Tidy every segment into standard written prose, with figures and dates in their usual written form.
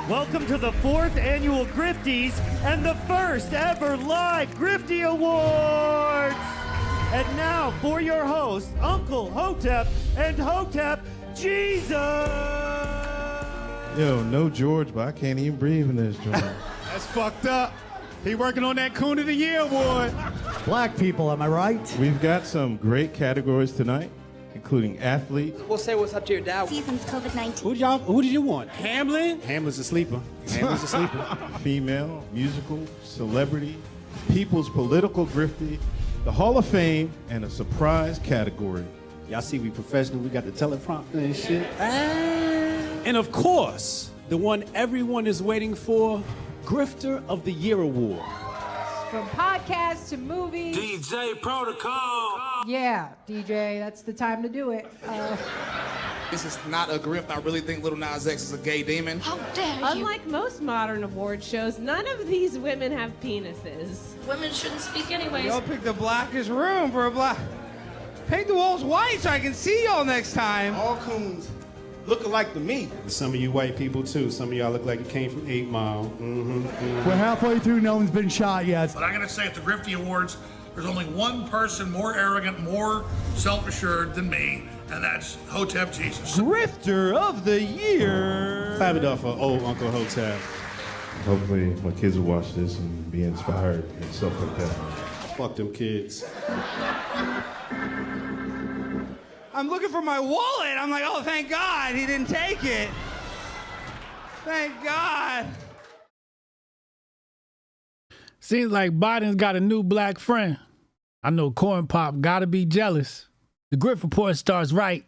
Welcome to the 4th annual Grifties and the first ever live Grifty Awards. And now for your hosts, Uncle Hotep and Hotep Jesus. Yo, no George, but I can't even breathe in this joint. That's fucked up. He working on that Coon of the Year award. Black people, am I right? We've got some great categories tonight, including athletes. We'll say what's up to your dad. Season's COVID-19. Who did you want? Hamlin? Hamlin's a sleeper. Hamlin's a sleeper. Female, musical, celebrity, people's political grifty, the Hall of Fame, and a surprise category. Y'all see we professional. We got the teleprompter and shit. And of course, the one everyone is waiting for, Grifter of the Year award. From podcasts to movies. DJ Protocol. Yeah, DJ, that's the time to do it. This is not a grift. I really think Lil Nas X is a gay demon. How dare you? Unlike most modern award shows, none of these women have penises. Women shouldn't speak anyways. Y'all picked the blackest room for a black. Paint the walls white so I can see y'all next time. All coons look alike to me. Some of you white people too. Some of y'all look like you came from 8 Mile. We're halfway through, no one's been shot yet. But I'm going to say at the Grifty Awards, there's only one person more arrogant, more self-assured than me, and that's Hotep Jesus. Grifter of the Year. Clap it up for old Uncle Hotep. Hopefully my kids will watch this and be inspired and stuff like that. Fuck them kids. I'm looking for my wallet. I'm like, oh, thank God he didn't take it. Thank God. Seems like Biden's got a new black friend. I know Corn Pop gotta be jealous. The Grift Report starts right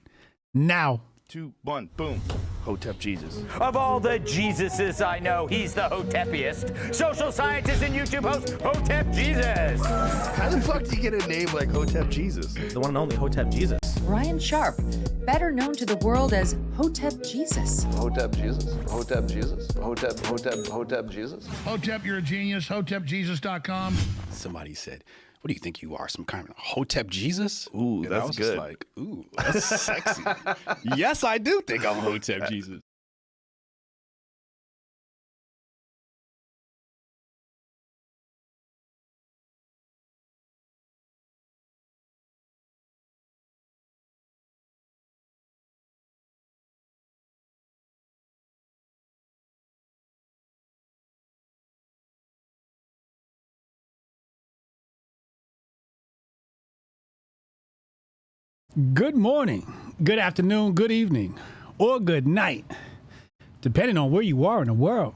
now. 2, 1, boom. Hotep Jesus. Of all the Jesuses I know, he's the Hotepiest. Social scientist and YouTube host, Hotep Jesus. How the fuck do you get a name like Hotep Jesus? The one and only Hotep Jesus. Ryan Sharp, better known to the world as Hotep Jesus. Hotep Jesus. Hotep Jesus. Hotep Jesus. Hotep, you're a genius. HotepJesus.com. Somebody said, what do you think you are, some kind of Hotep Jesus? Ooh, that's was good. Just like, ooh, that's sexy. Yes, I do think I'm Hotep Jesus. Good morning, good afternoon, good evening, or good night, depending on where you are in the world.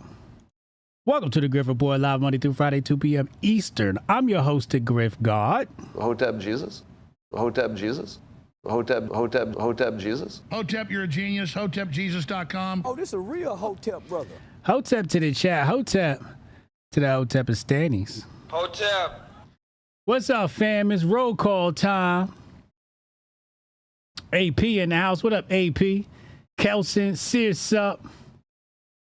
Welcome to the Grift Report, live Monday through Friday, 2 p.m. Eastern. I'm your host, the Grift God. Hotep Jesus. Hotep Jesus. Hotep Jesus. Hotep, you're a genius. HotepJesus.com. Oh, this is a real Hotep brother. Hotep to the chat, Hotep to the Hotepistanis. Hotep. What's up, fam? It's roll call time. AP in the house. What up, AP? Kelson, Sears up.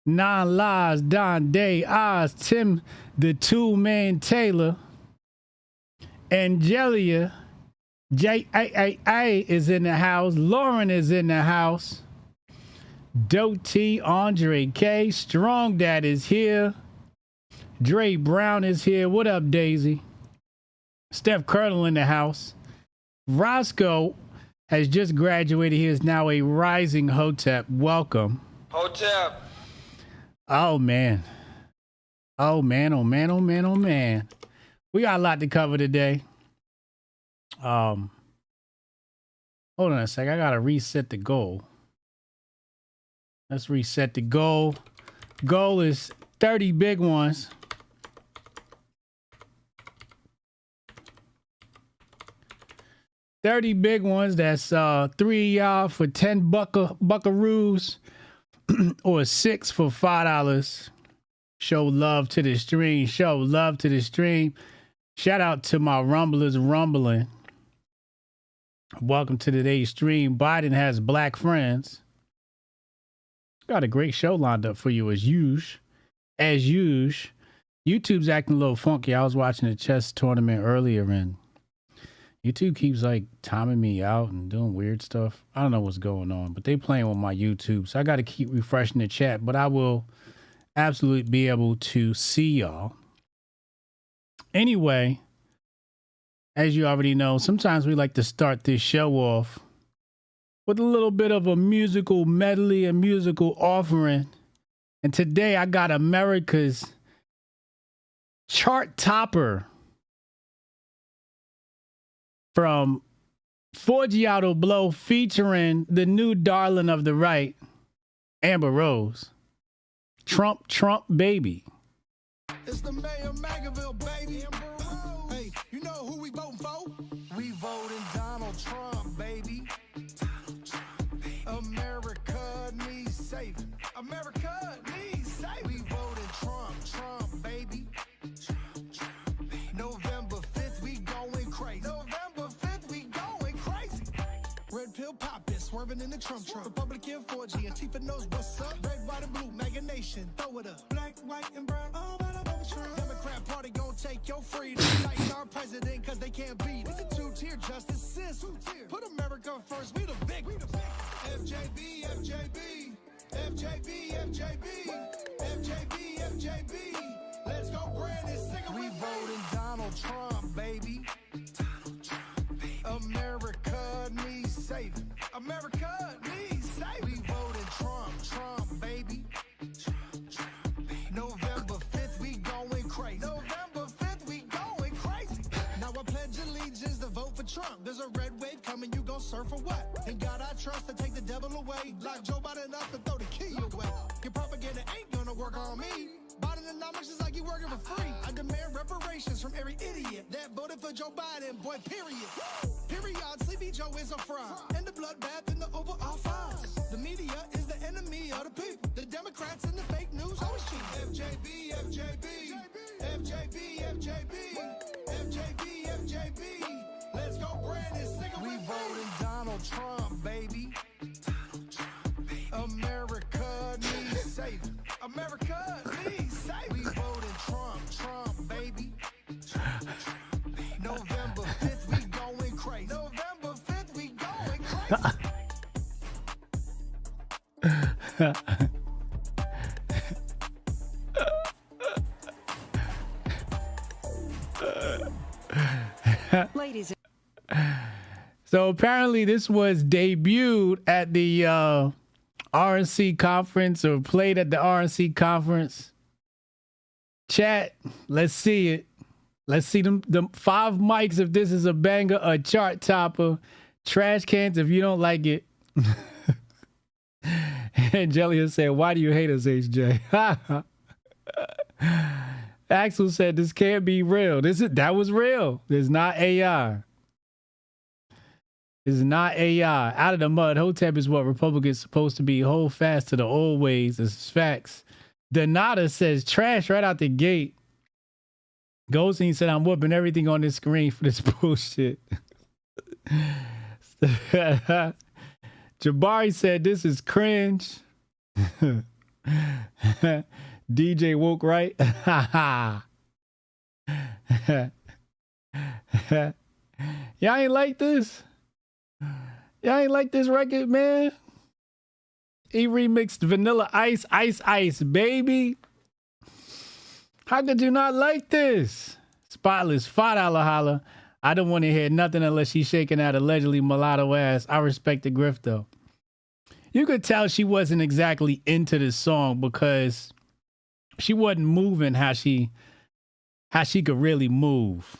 Nine Lies, Don Day, Oz, Tim, the two-man Taylor. Angelia, J.A.A. is in the house. Lauren is in the house. Doty, Andre K. Strong Dad is here. Dre Brown is here. What up, Daisy? Steph Colonel in the house. Roscoe has just graduated. He is now a rising Hotep. Welcome. Hotep. Oh, man. Oh, man, oh, man, oh, man, oh, man. We got a lot to cover today. Hold on a sec. I got to reset the goal. Let's reset the goal. Goal is 30 big ones. $30 big ones. That's 3 y'all for 10 buckaroos or 6 for $5. Show love to the stream. Show love to the stream. Shout out to my rumblers rumbling. Welcome to today's stream. Biden has black friends. Got a great show lined up for you as usual. As usual. YouTube's acting a little funky. I was watching the chess tournament earlier and YouTube keeps like timing me out and doing weird stuff. I don't know what's going on, but they playing with my YouTube. So I got to keep refreshing the chat, but I will absolutely be able to see y'all. Anyway, as you already know, sometimes we like to start this show off with a little bit of a musical medley, a musical offering. And today I got America's chart topper from Forgiato Blow featuring the new darling of the right, Amber Rose. Trump, Trump, baby. It's the mayor of Magaville, baby. Hey, you know who we voting for? We voting Donald Trump, baby. Donald Trump, baby. America needs saving. America needs saving. We voting Trump, Trump, baby. Trump, Trump, baby. November 5th, we going crazy. November 5th, we going crazy. Red pill poppin', swerving in the Trump. Republican 4G, Antifa knows what's up. Red, white, and blue, MAGA nation, throw it up. Black, white, and brown, all about above Trump. Democrat party gon' take your freedom. Tighten our president, cause they can't beat it. It's a two-tier justice system. Put America first, we the big. FJB, FJB, FJB, FJB, FJB, FJB. Let's go, Brandon, sing it. We voting Donald Trump, baby. Donald Trump, baby. America needs saving. America needs saving. We voting Trump, Trump, baby. Trump, Trump, baby. November 5th, we going crazy. November 5th, we going crazy. Now I pledge allegiance to vote for Trump. There's a red wave coming, you gon' surf for what? And God I trust to take the devil away. Lock Joe Biden up and throw the key away. Your propaganda ain't gonna work on me. Bidenomics is like you working for free. I demand reparations from every idiot that voted for Joe Biden, boy, period. Period, Sleepy Joe is a fraud. And the bloodbath in the Oval Office. The media is the enemy of the people. The Democrats and the fake news always cheat. FJB, FJB, FJB, FJB, FJB, FJB. Let's go, Brandon, sing it. We voting Donald Trump, baby. Donald Trump, baby. America needs saving. America needs saving. We voting Trump, Trump, baby. Trump, Trump, baby. November 5th, we going crazy. November 5th, we going crazy. Ladies. So apparently this was debuted at the RNC conference or played at the RNC conference. Chat, let's see it. Let's see them 5 mics if this is a banger, a chart topper. Trash cans if you don't like it. Angelia said, why do you hate us, HJ? Axel said, this can't be real. That was real. It's not AI. It's not AI. Out of the mud. Hotep is what Republicans supposed to be. Hold fast to the old ways. This is facts. Donata says trash right out the gate. Goldstein said I'm whooping everything on this screen for this bullshit. Jabari said this is cringe. DJ woke right. Y'all ain't like this? Y'all ain't like this record, man? He remixed Vanilla Ice, Ice, Ice, baby. How could you not like this? Spotless, $5 holla. I don't want to hear nothing unless she's shaking that allegedly mulatto ass. I respect the Grift, though. You could tell she wasn't exactly into this song because she wasn't moving how she could really move.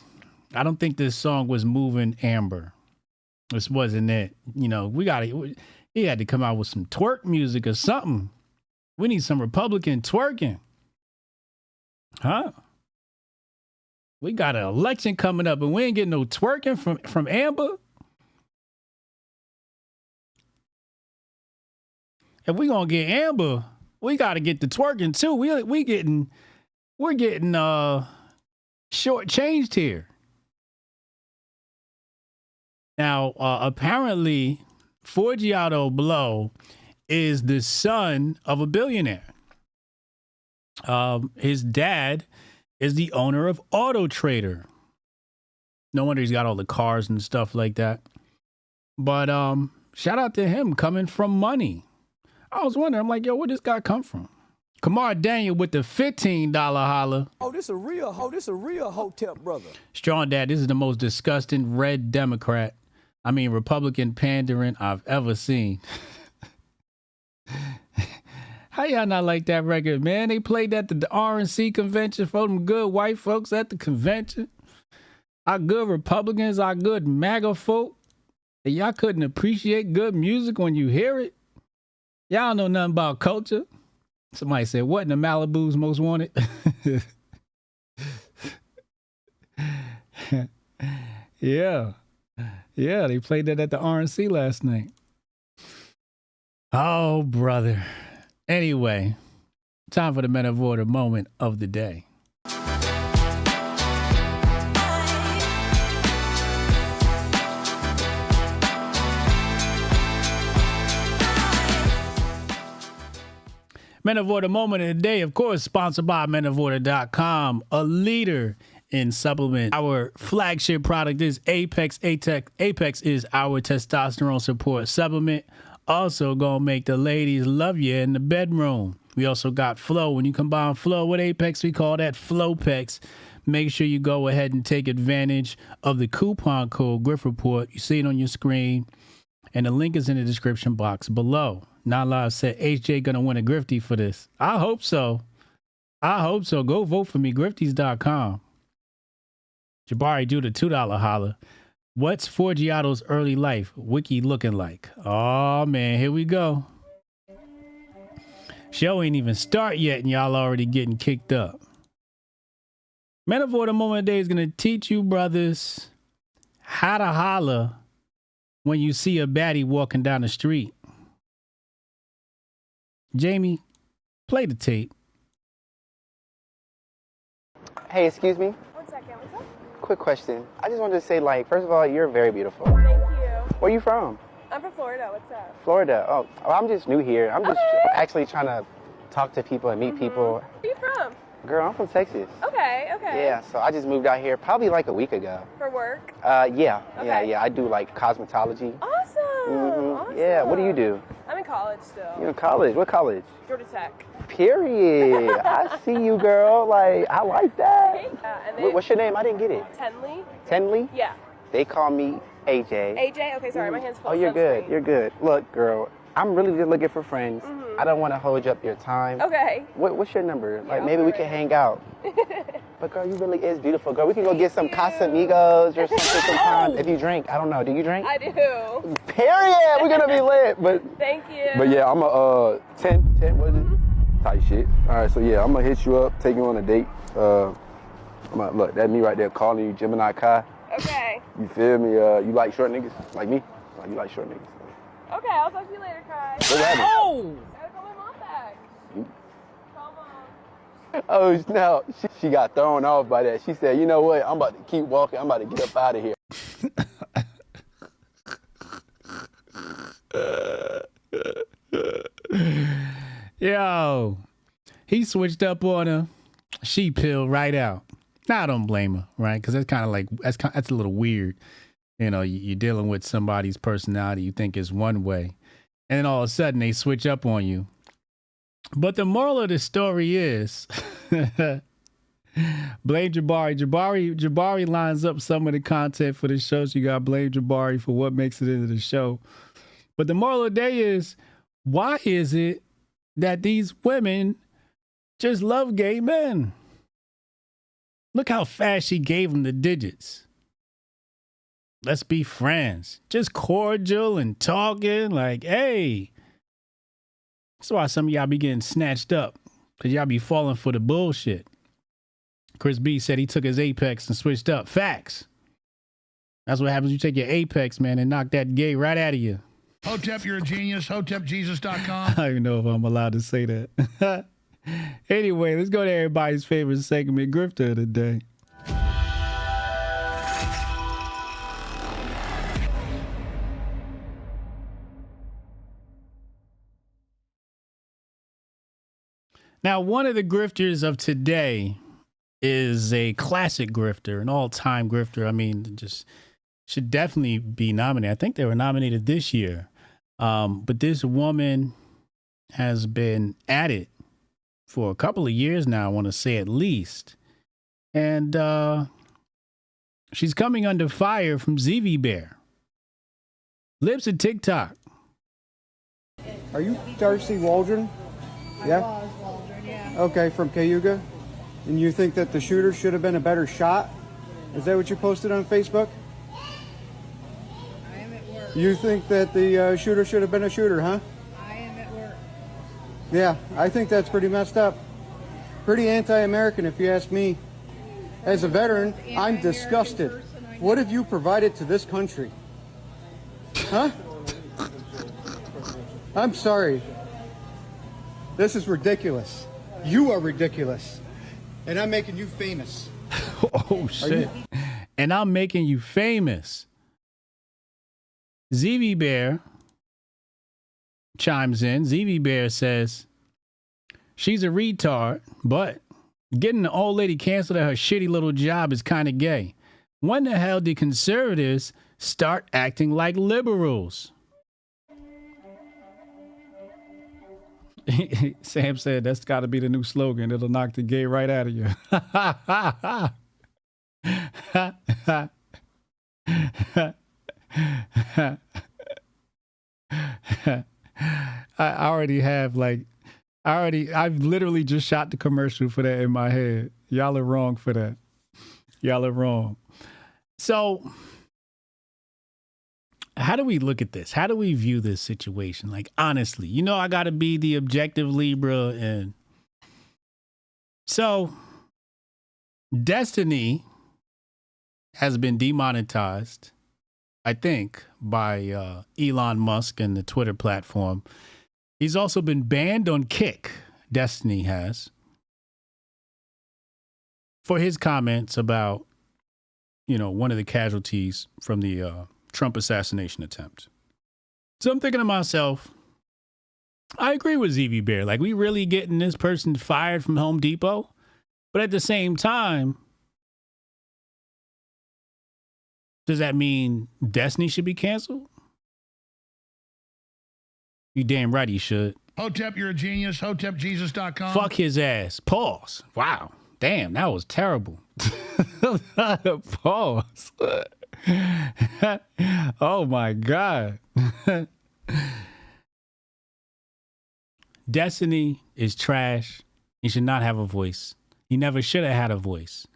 I don't think this song was moving Amber. This wasn't it. You know, he had to come out with some twerk music or something. We need some Republican twerking. Huh? We got an election coming up and we ain't getting no twerking from Amber. If we gonna get Amber, we gotta get the twerking too. We're getting shortchanged here. Now, apparently, Forgiato Blow is the son of a billionaire. His dad is the owner of Auto Trader. No wonder he's got all the cars and stuff like that. But shout out to him coming from money. I was wondering, I'm like, yo, where this guy come from? Kamar Daniel with the $15 holler. Oh, this a real Hotep brother. Strong Dad, this is the most disgusting red Republican pandering I've ever seen. How y'all not like that record, man? They played that at the RNC convention for them good white folks at the convention. Our good Republicans, our good MAGA folk. And y'all couldn't appreciate good music when you hear it. Y'all don't know nothing about culture. Somebody said, what in the Malibu's most wanted? Yeah, they played that at the RNC last night. Oh, brother. Anyway, time for the Men of Order moment of the day. Men of Order moment of the day, of course, sponsored by menoforder.com, a leader in supplement. Our flagship product is Apex. Apex is our testosterone support supplement. Also gonna make the ladies love you in the bedroom. We also got Flow. When you combine Flow with Apex, we call that Flowpex. Make sure you go ahead and take advantage of the coupon code Grift Report. You see it on your screen, and the link is in the description box below. Not Live said HJ gonna win a Grifty for this. I hope so. Go vote for me. Grifties.com. Jabari do the $2 holler. What's Forgiato's early life wiki looking like? Oh man, here we go. Show ain't even start yet and y'all already getting kicked up. Men of Order moment today is gonna teach you brothers how to holler when you see a baddie walking down the street. Jamie, play the tape. Hey, excuse me? 1 second, what's up? Quick question. I just wanted to say, first of all, you're very beautiful. Thank you. Where are you from? I'm from Florida, what's up? Florida. Oh, well, I'm just new here. I'm just actually trying to talk to people and meet people. Where are you from? Girl, I'm from Texas. Okay. Yeah, so I just moved out here probably a week ago. For work? Yeah. Okay. I do cosmetology. Awesome. Awesome. Yeah, what do you do? I'm in college still. You're in college? What college? Georgia Tech. Period. I see you, girl. I like that. And What's your name? I didn't get it. Tenley? Tenley? Yeah. They call me AJ. AJ? Okay, sorry, my hand's full. Oh, you're good. You're good. Look, girl, I'm really just looking for friends. I don't want to hold up your time. Okay. What's your number? Maybe we can hang out. But girl, you really is beautiful, girl. We can go get some Casamigos or something sometime. If you drink, I don't know. Do you drink? I do. Period. We're gonna be lit. But thank you. But yeah, I'm a 10, what is it? Type shit. All right, so yeah, I'm gonna hit you up, take you on a date. Look, that's me right there calling you Gemini Kai. Okay. You feel me? You like short niggas like me? You like short niggas? Okay, I'll talk to you later, Kai. What happened? Oh! Gotta call my mom back. Call mom. Oh, no, she got thrown off by that. She said, you know what? I'm about to keep walking. I'm about to get up out of here. Yo, he switched up on her. She peeled right out. Now I don't blame her, right? Because that's kind of that's a little weird. You know, you're dealing with somebody's personality you think is one way, and then all of a sudden they switch up on you. But the moral of the story is, blame Jabari. Jabari lines up some of the content for the show, so you got to blame Jabari for what makes it into the show. But the moral of the day is, why is it that these women just love gay men? Look how fast she gave them the digits. Let's be friends. Just cordial and talking like, hey. That's why some of y'all be getting snatched up, because y'all be falling for the bullshit. Chris B said he took his Apex and switched up. Facts. That's what happens. You take your Apex, man, and knock that gay right out of you. Hotep, you're a genius. HotepJesus.com. I don't even know if I'm allowed to say that. Anyway, let's go to everybody's favorite segment, Grifter of the day. Now, one of the grifters of today is a classic grifter, an all-time grifter. I mean, just should definitely be nominated. I think they were nominated this year. But this woman has been at it for a couple of years now, I want to say at least. And she's coming under fire from ZV Bear. Lives at TikTok. Are you Darcy Waldron? Yeah? Okay, from Cayuga. And you think that the shooter should have been a better shot? Is that what you posted on Facebook? I am at work. You think that the shooter should have been a shooter, huh? I am at work. Yeah, I think that's pretty messed up. Pretty anti-American, if you ask me. As a veteran, I'm disgusted. What have you provided to this country? Huh? I'm sorry. This is ridiculous. You are ridiculous. And I'm making you famous. Oh, shit. And I'm making you famous. ZV Bear chimes in. ZV Bear says, she's a retard, but getting the old lady canceled at her shitty little job is kind of gay. When the hell did conservatives start acting like liberals? Sam said that's got to be the new slogan. It'll knock the gay right out of you. I've literally just shot the commercial for that in my head. Y'all are wrong for that. Y'all are wrong. So how do we look at this? How do we view this situation? Like, honestly, you know, I got to be the objective Libra. And so Destiny has been demonetized, I think, by Elon Musk and the Twitter platform. He's also been banned on Kick, Destiny has, for his comments about, you know, one of the casualties from the Trump assassination attempt. So I'm thinking to myself, I agree with ZV Bear. Like, we really getting this person fired from Home Depot? But at the same time, does that mean Destiny should be canceled? You damn right he should. Hotep, you're a genius. HotepJesus.com. Fuck his ass. Pause. Wow. Damn, that was terrible. Pause. Oh my God. Destiny is trash. He should not have a voice. He never should have had a voice.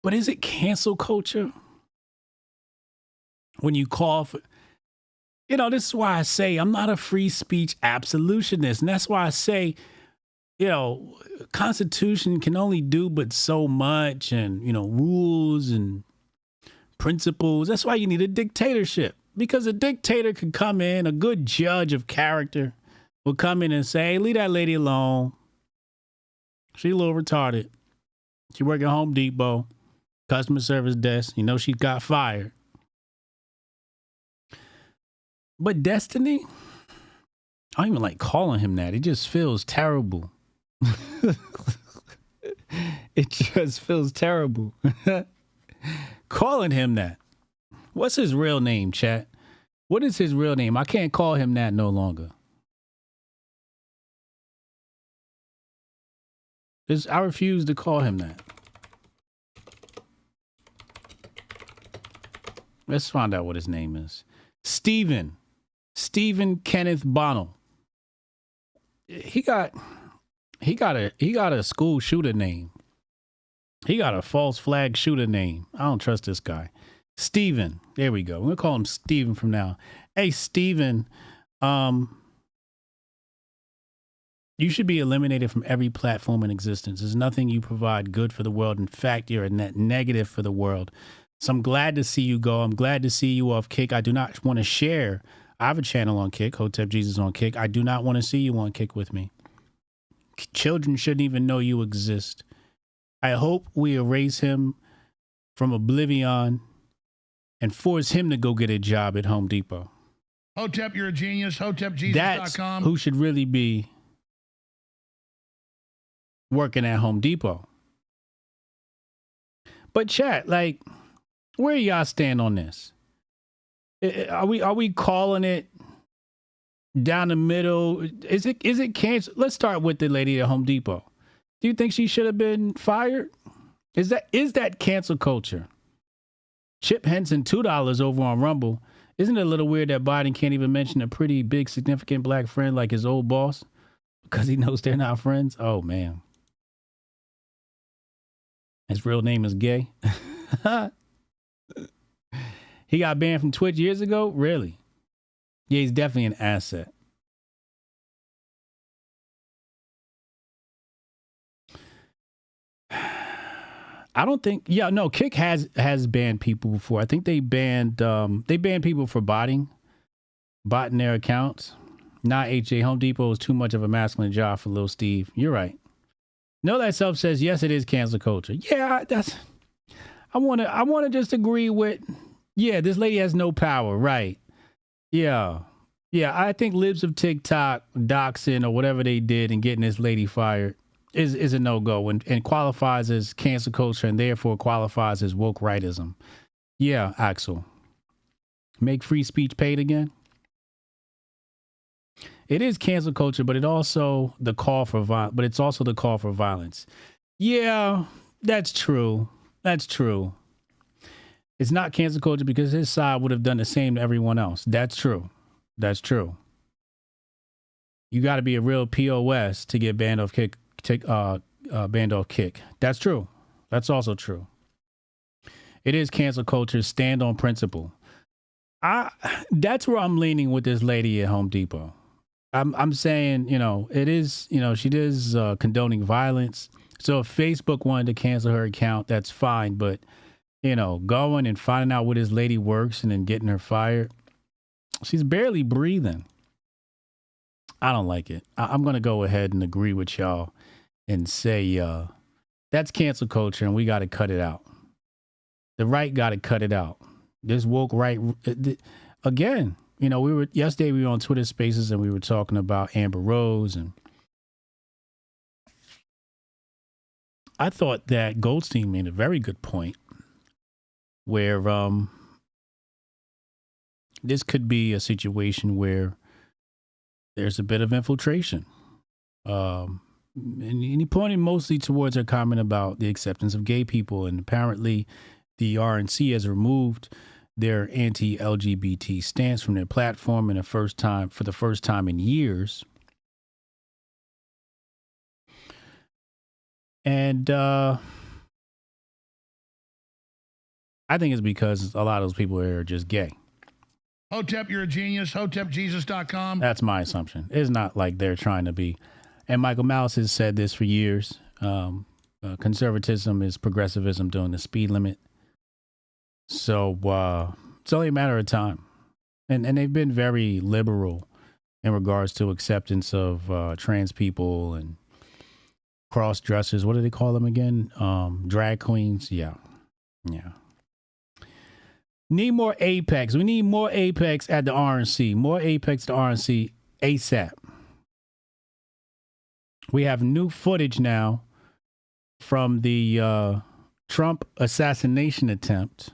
But is it cancel culture? When you call for, you know, this is why I say I'm not a free speech absolutionist. And that's why I say, you know, Constitution can only do but so much, and, you know, rules and principles. That's why you need a dictatorship, because a dictator could come in, a good judge of character will come in and say, hey, leave that lady alone. She a little retarded. She work at Home Depot, customer service desk. You know, she got fired. But Destiny, I don't even like calling him that. It just feels terrible. It just feels terrible. Calling him that. What's his real name, chat? What is his real name? I can't call him that no longer. I refuse to call him that. Let's find out what his name is. Stephen Kenneth Bonnell. He got a school shooter name. He got a false flag shooter name. I don't trust this guy. Stephen. There we go. We're gonna call him Stephen from now. Hey, Stephen, you should be eliminated from every platform in existence. There's nothing you provide good for the world. In fact, you're a net negative for the world. So I'm glad to see you go. I'm glad to see you off Kick. I do not want to share. I have a channel on Kick, Hotep Jesus on Kick. I do not want to see you on Kick with me. Children shouldn't even know you exist. I hope we erase him from oblivion and force him to go get a job at Home Depot. Hotep, you're a genius. HotepJesus.com. That's who should really be working at Home Depot. But chat, like, where y'all stand on this? Are we calling it down the middle. Is it cancer? Let's start with the lady at Home Depot. Do you think she should have been fired? Is that cancel culture? Chip Henson, $2 over on Rumble. Isn't it a little weird that Biden can't even mention a pretty big, significant black friend like his old boss because he knows they're not friends? Oh, man. His real name is Gay. He got banned from Twitch years ago? Really? Yeah, he's definitely an asset. I don't think. Yeah, no. Kick has banned people before. I think they banned people for botting their accounts. Not HJ. Home Depot is too much of a masculine job for Lil Steve. You're right. Know That Self says yes, it is cancel culture. Yeah, I want to just agree with. Yeah, this lady has no power. Right. Yeah. I think libs of TikTok doxing or whatever they did and getting this lady fired is a no-go and qualifies as cancel culture and therefore qualifies as woke rightism. Yeah, Axel. Make free speech paid again? It is cancel culture, but it's also the call for violence. Yeah, that's true. It's not cancel culture because his side would have done the same to everyone else. That's true. You got to be a real POS to get banned off Kick. Banned off Kick. That's true. That's also true. It is cancel culture. Stand on principle. That's where I'm leaning with this lady at Home Depot. I'm saying, it is, she is condoning violence. So if Facebook wanted to cancel her account, that's fine. But, going and finding out where this lady works and then getting her fired, she's barely breathing. I don't like it. I'm going to go ahead and agree with y'all and say that's cancel culture and we got to cut it out. The right got to cut it out. This woke right. Again, yesterday we were on Twitter Spaces and we were talking about Amber Rose, and I thought that Goldstein made a very good point where this could be a situation where there's a bit of infiltration. And he pointed mostly towards her comment about the acceptance of gay people. And apparently the RNC has removed their anti-LGBT stance from their platform for the first time in years. And I think it's because a lot of those people are just gay. Hotep, you're a genius. HotepJesus.com. That's my assumption. It's not like they're trying to be. And Michael Malice has said this for years. Conservatism is progressivism doing the speed limit. So it's only a matter of time. And they've been very liberal in regards to acceptance of trans people and cross-dressers. What do they call them again? Drag queens. Yeah. Need more Apex. We need more Apex at the RNC. More Apex at the RNC ASAP. We have new footage now from the Trump assassination attempt.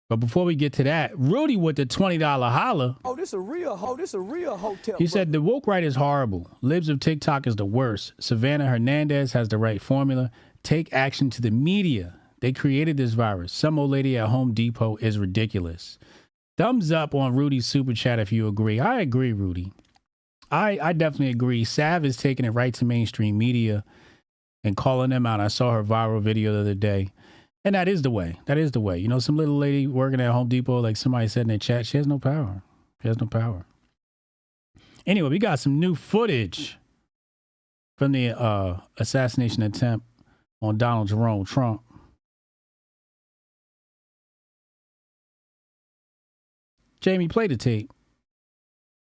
But before we get to that, Rudy with the $20 holla. Oh, this a real Hotep. He said the woke right is horrible. Libs of TikTok is the worst. Savannah Hernandez has the right formula. Take action to the media. They created this virus. Some old lady at Home Depot is ridiculous. Thumbs up on Rudy's super chat if you agree. I agree, Rudy. I definitely agree. Sav is taking it right to mainstream media and calling them out. I saw her viral video the other day. And that is the way. Some little lady working at Home Depot, like somebody said in the chat, she has no power. Anyway, we got some new footage from the assassination attempt on Donald Jerome Trump. Jamie, play the tape.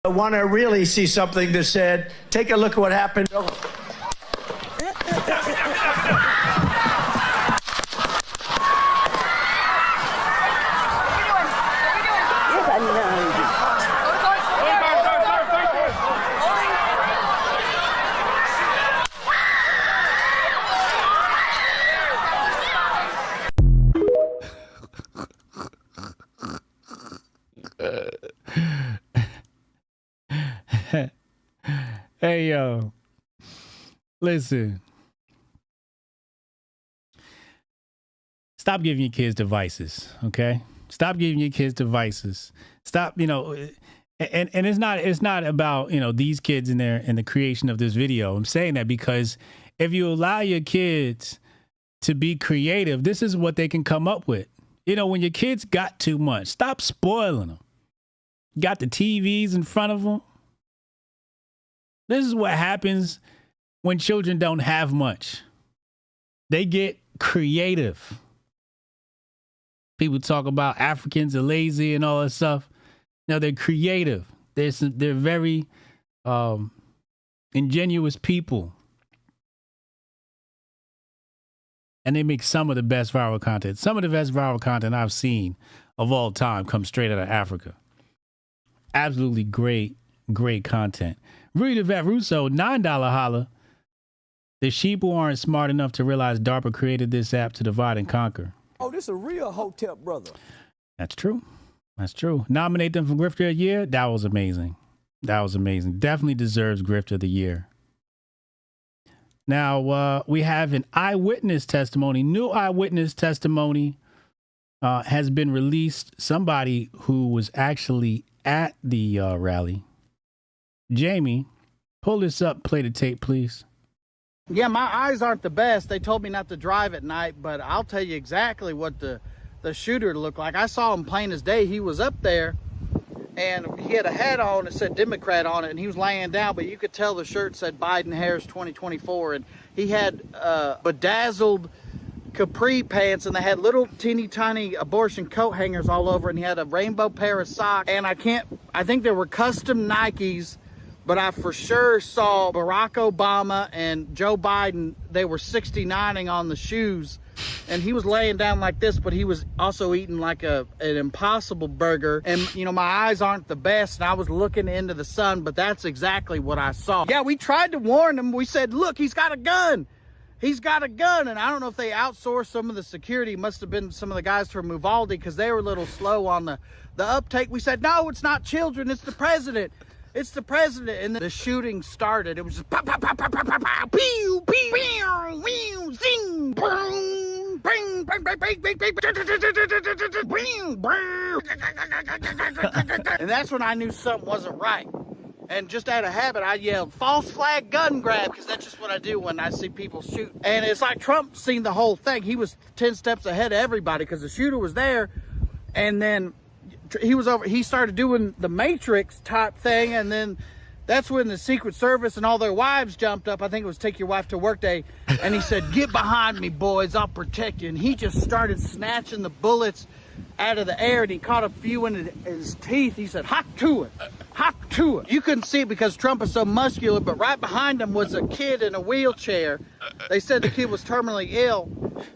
I want to really see something that said, take a look at what happened. Hey, yo. Listen. Stop giving your kids devices, okay? Stop giving your kids devices. Stop, and it's not about, these kids in the creation of this video. I'm saying that because if you allow your kids to be creative, this is what they can come up with. When your kids got too much, stop spoiling them. Got the TVs in front of them. This is what happens when children don't have much. They get creative. People talk about Africans are lazy and all that stuff. No, they're creative. They're very ingenuous people. And they make some of the best viral content. Some of the best viral content I've seen of all time comes straight out of Africa. Absolutely great content. Rudy the Vet Russo, $9 holla. The sheeple aren't smart enough to realize DARPA created this app to divide and conquer. Oh, this a real Hotep brother. That's true. That's true. Nominate them for Grifter of the Year. That was amazing. Definitely deserves Grifter of the Year. Now, we have an eyewitness testimony. New eyewitness testimony has been released. Somebody who was actually at the rally. Jamie, pull this up. Play the tape, please. Yeah, my eyes aren't the best. They told me not to drive at night, but I'll tell you exactly what the shooter looked like. I saw him plain as day. He was up there, and he had a hat on that said Democrat on it, and he was laying down, but you could tell the shirt said Biden Harris 2024, and he had bedazzled capri pants, and they had little teeny tiny abortion coat hangers all over, and he had a rainbow pair of socks, and I think there were custom Nikes, but I for sure saw Barack Obama and Joe Biden. They were 69ing on the shoes, and he was laying down like this, but he was also eating like an Impossible burger. And, my eyes aren't the best, and I was looking into the sun, but that's exactly what I saw. Yeah, we tried to warn him. We said, look, he's got a gun. He's got a gun. And I don't know if they outsourced some of the security. It must have been some of the guys from Uvalde because they were a little slow on the uptake. We said, no, it's not children. It's the president. It's the president. And then the shooting started. It was just pow, pow, pow, pow, pow, pow, pow, pew, pew, pew, pew, zing, boom, bing, bing, bing, bing, bing, bing, and that's when I knew something wasn't right. And just out of habit, I yelled, false flag gun grab, because that's just what I do when I see people shoot. And it's like Trump seen the whole thing. He was 10 steps ahead of everybody because the shooter was there. And then he started doing the Matrix type thing, and then that's when the Secret Service and all their wives jumped up. I think it was Take Your Wife to Work Day, and he said, get behind me, boys, I'll protect you. And he just started snatching the bullets out of the air, and he caught a few in his teeth. He said, hop to it, hop to it. You couldn't see it because Trump is so muscular, but right behind him was a kid in a wheelchair. They said the kid was terminally ill,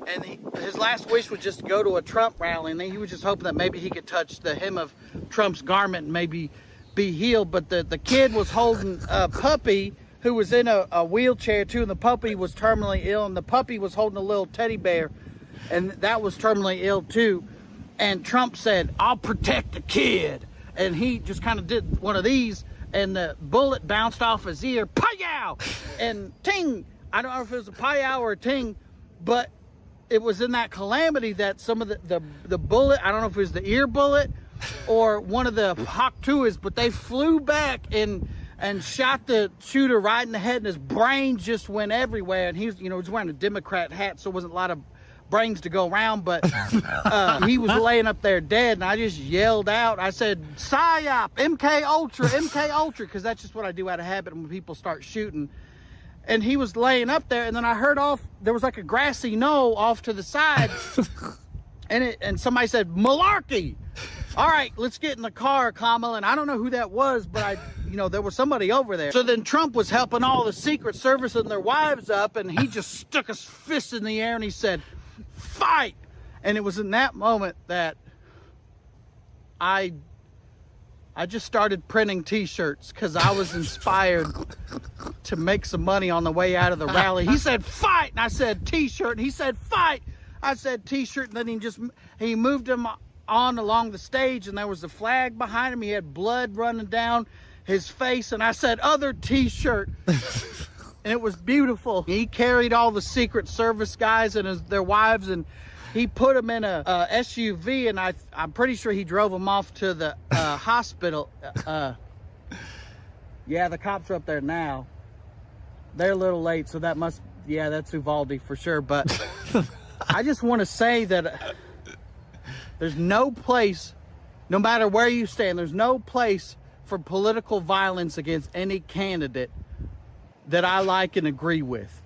and his last wish was just to go to a Trump rally, and he was just hoping that maybe he could touch the hem of Trump's garment and maybe be healed. But the kid was holding a puppy who was in a wheelchair too, and the puppy was terminally ill, and the puppy was holding a little teddy bear, and that was terminally ill too. And Trump said, I'll protect the kid. And he just kind of did one of these, and the bullet bounced off his ear, pow! And ting! I don't know if it was a pow or a ting, but it was in that calamity that some of the bullet, I don't know if it was the ear bullet or one of the Hawk 2s, but they flew back and shot the shooter right in the head, and his brains just went everywhere. And he was, he was wearing a Democrat hat, so there wasn't a lot of brains to go around, but he was laying up there dead, and I just yelled out. I said, PSYOP, MK Ultra, because that's just what I do out of habit when people start shooting. And he was laying up there, and then I heard there was like a grassy knoll off to the side, and somebody said, malarkey. All right, let's get in the car, Kamala. And I don't know who that was, but there was somebody over there. So then Trump was helping all the Secret Service and their wives up, and he just stuck his fist in the air, and he said, fight. And it was in that moment that I just started printing t-shirts because I was inspired to make some money on the way out of the rally. He said fight, and I said t-shirt, and he said fight. I said t-shirt, and then he moved him on along the stage, and there was a flag behind him. He had blood running down his face, and I said, other t-shirt. And it was beautiful. He carried all the Secret Service guys and their wives, and he put them in a SUV, and I'm pretty sure he drove them off to the hospital. Yeah, the cops are up there now. They're a little late, so that must, yeah, that's Uvalde for sure. But I just want to say that there's no place, no matter where you stand, there's no place for political violence against any candidate that I like and agree with.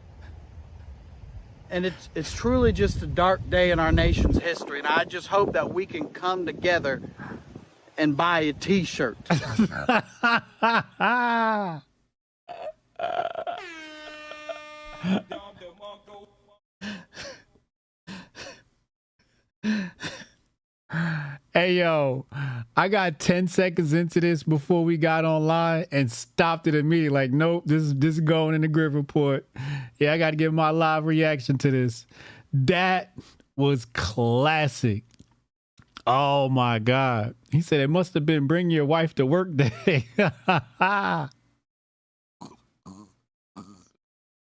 And it's truly just a dark day in our nation's history, and I just hope that we can come together and buy a t-shirt. Hey, yo, I got 10 seconds into this before we got online and stopped it immediately. Like, nope, this is going in the Grift Report. Yeah, I got to give my live reaction to this. That was classic. Oh, my God. He said it must have been bring your wife to work day.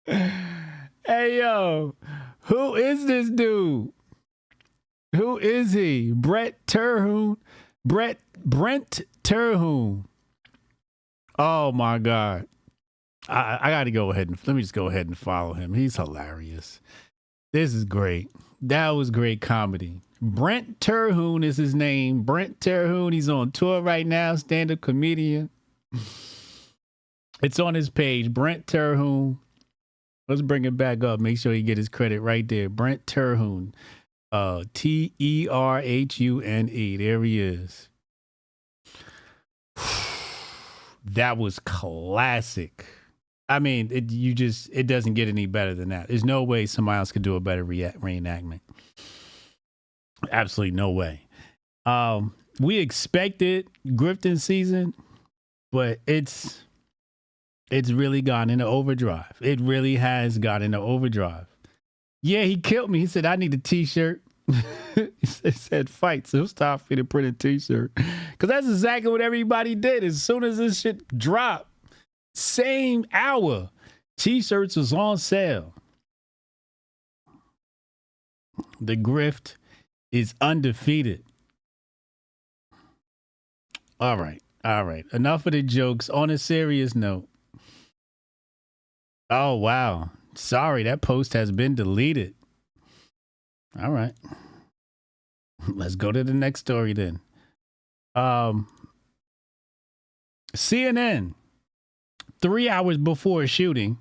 Hey, yo, who is this dude? Who is he? Brent Terhune. Oh my God. I got to go ahead and let me just go ahead and follow him. He's hilarious. This is great. That was great comedy. Brent Terhune is his name. Brent Terhune. He's on tour right now. Stand-up comedian. It's on his page. Brent Terhune. Let's bring it back up. Make sure you get his credit right there. Brent Terhune. Terhune. There he is. That was classic. I mean, it doesn't get any better than that. There's no way somebody else could do a better reenactment. Absolutely no way. We expected grifting season, but it's really gone into overdrive. It really has got into overdrive. Yeah, he killed me. He said, I need a t-shirt. He said, fight. So stop me to print a t-shirt. Because that's exactly what everybody did. As soon as this shit dropped, same hour, t-shirts was on sale. The grift is undefeated. All right. Enough of the jokes. On a serious note. Oh, wow. Sorry, that post has been deleted. All right. Let's go to the next story then. CNN, 3 hours before a shooting,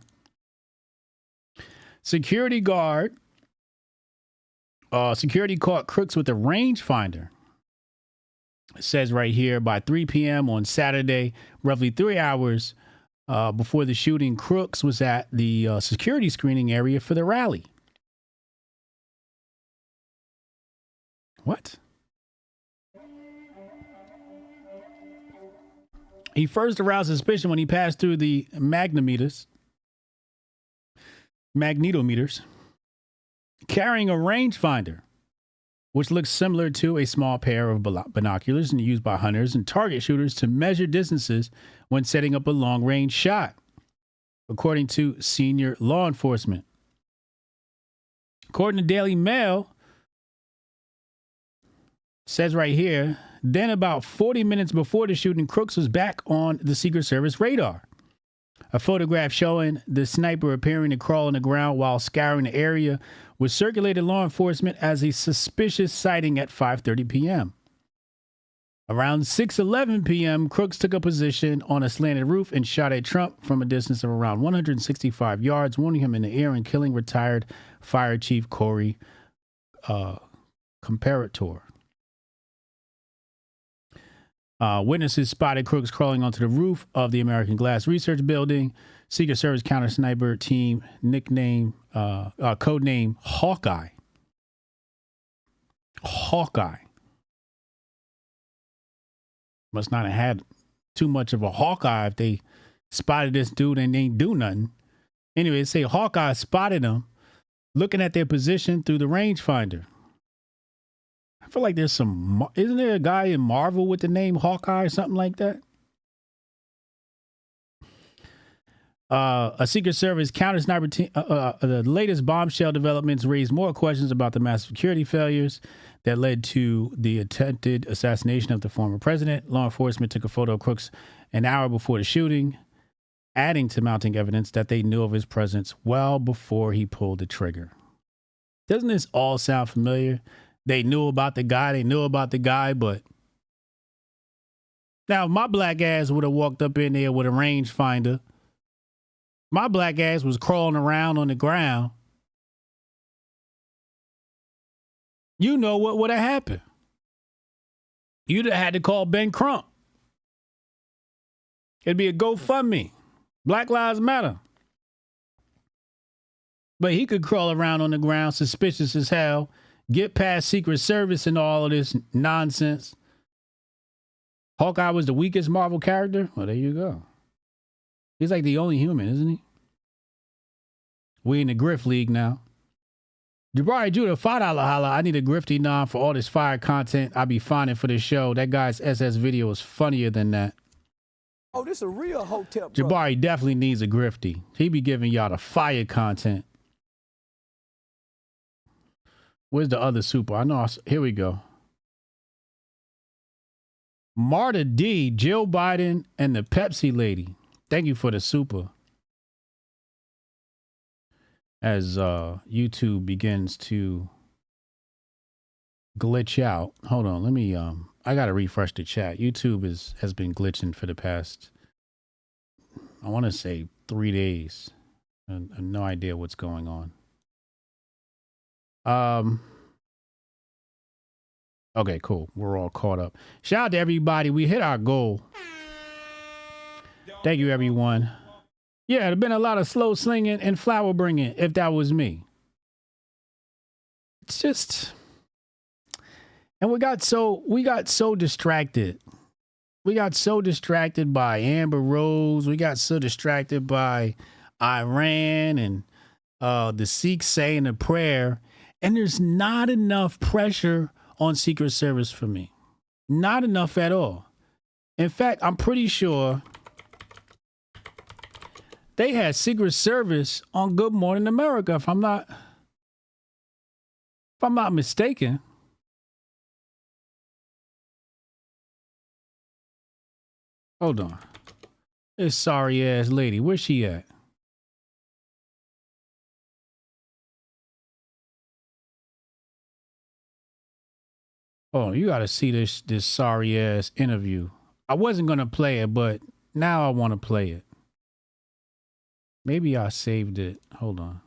security caught crooks with a rangefinder. It says right here, by 3 p.m. on Saturday, roughly 3 hours before the shooting, Crooks was at the security screening area for the rally. What? He first aroused suspicion when he passed through the magnetometers, carrying a rangefinder, which looks similar to a small pair of binoculars and used by hunters and target shooters to measure distances when setting up a long-range shot, according to senior law enforcement. According to Daily Mail, says right here, then about 40 minutes before the shooting, Crooks was back on the Secret Service radar. A photograph showing the sniper appearing to crawl on the ground while scouring the area was circulated law enforcement as a suspicious sighting at 5:30 p.m. Around 6:11 p.m., Crooks took a position on a slanted roof and shot at Trump from a distance of around 165 yards, wounding him in the ear and killing retired Fire Chief Corey Comparator. Witnesses spotted Crooks crawling onto the roof of the American Glass Research Building. Secret Service counter sniper team codename Hawkeye. Hawkeye. Must not have had too much of a Hawkeye if they spotted this dude and they ain't do nothing. Anyway, they say Hawkeye spotted him looking at their position through the rangefinder. I feel like there's isn't there a guy in Marvel with the name Hawkeye or something like that? A Secret Service counter sniper team. The latest bombshell developments raised more questions about the massive security failures that led to the attempted assassination of the former president. Law enforcement took a photo of Crooks an hour before the shooting, adding to mounting evidence that they knew of his presence well before he pulled the trigger. Doesn't this all sound familiar? They knew about the guy, but now if my black ass would have walked up in there with a rangefinder, my black ass was crawling around on the ground, you know what would have happened? You'd have had to call Ben Crump. It'd be a GoFundMe. Black Lives Matter. But he could crawl around on the ground, suspicious as hell, get past Secret Service and all of this nonsense. Hawkeye was the weakest Marvel character? Well, there you go. He's like the only human, isn't he? We in the Grift League now. Jabari Judah, $5 holla. I need a Grifty nom for all this fire content I be finding for this show. That guy's SS video is funnier than that. Oh, this a real Hotep. Jabari definitely needs a Grifty. He be giving y'all the fire content. Where's the other super? I know. Here we go. Marta D, Jill Biden, and the Pepsi lady. Thank you for the super. As YouTube begins to glitch out. Hold on, let me I gotta refresh the chat. YouTube has been glitching for the past, I want to say 3 days. I have no idea what's going on. Okay, cool. We're all caught up. Shout out to everybody. We hit our goal. Thank you, everyone. Yeah, there'd been a lot of slow slinging and flower bringing if that was me. It's just, and we got so distracted. We got so distracted by Amber Rose. We got so distracted by Iran and the Sikhs saying a prayer. And there's not enough pressure on Secret Service for me. Not enough at all. In fact, I'm pretty sure they had Secret Service on Good Morning America, if I'm not mistaken. Hold on. This sorry ass lady, where's she at? Oh, you gotta see this sorry ass interview. I wasn't gonna play it, but now I want to play it. Maybe I saved it. Hold on.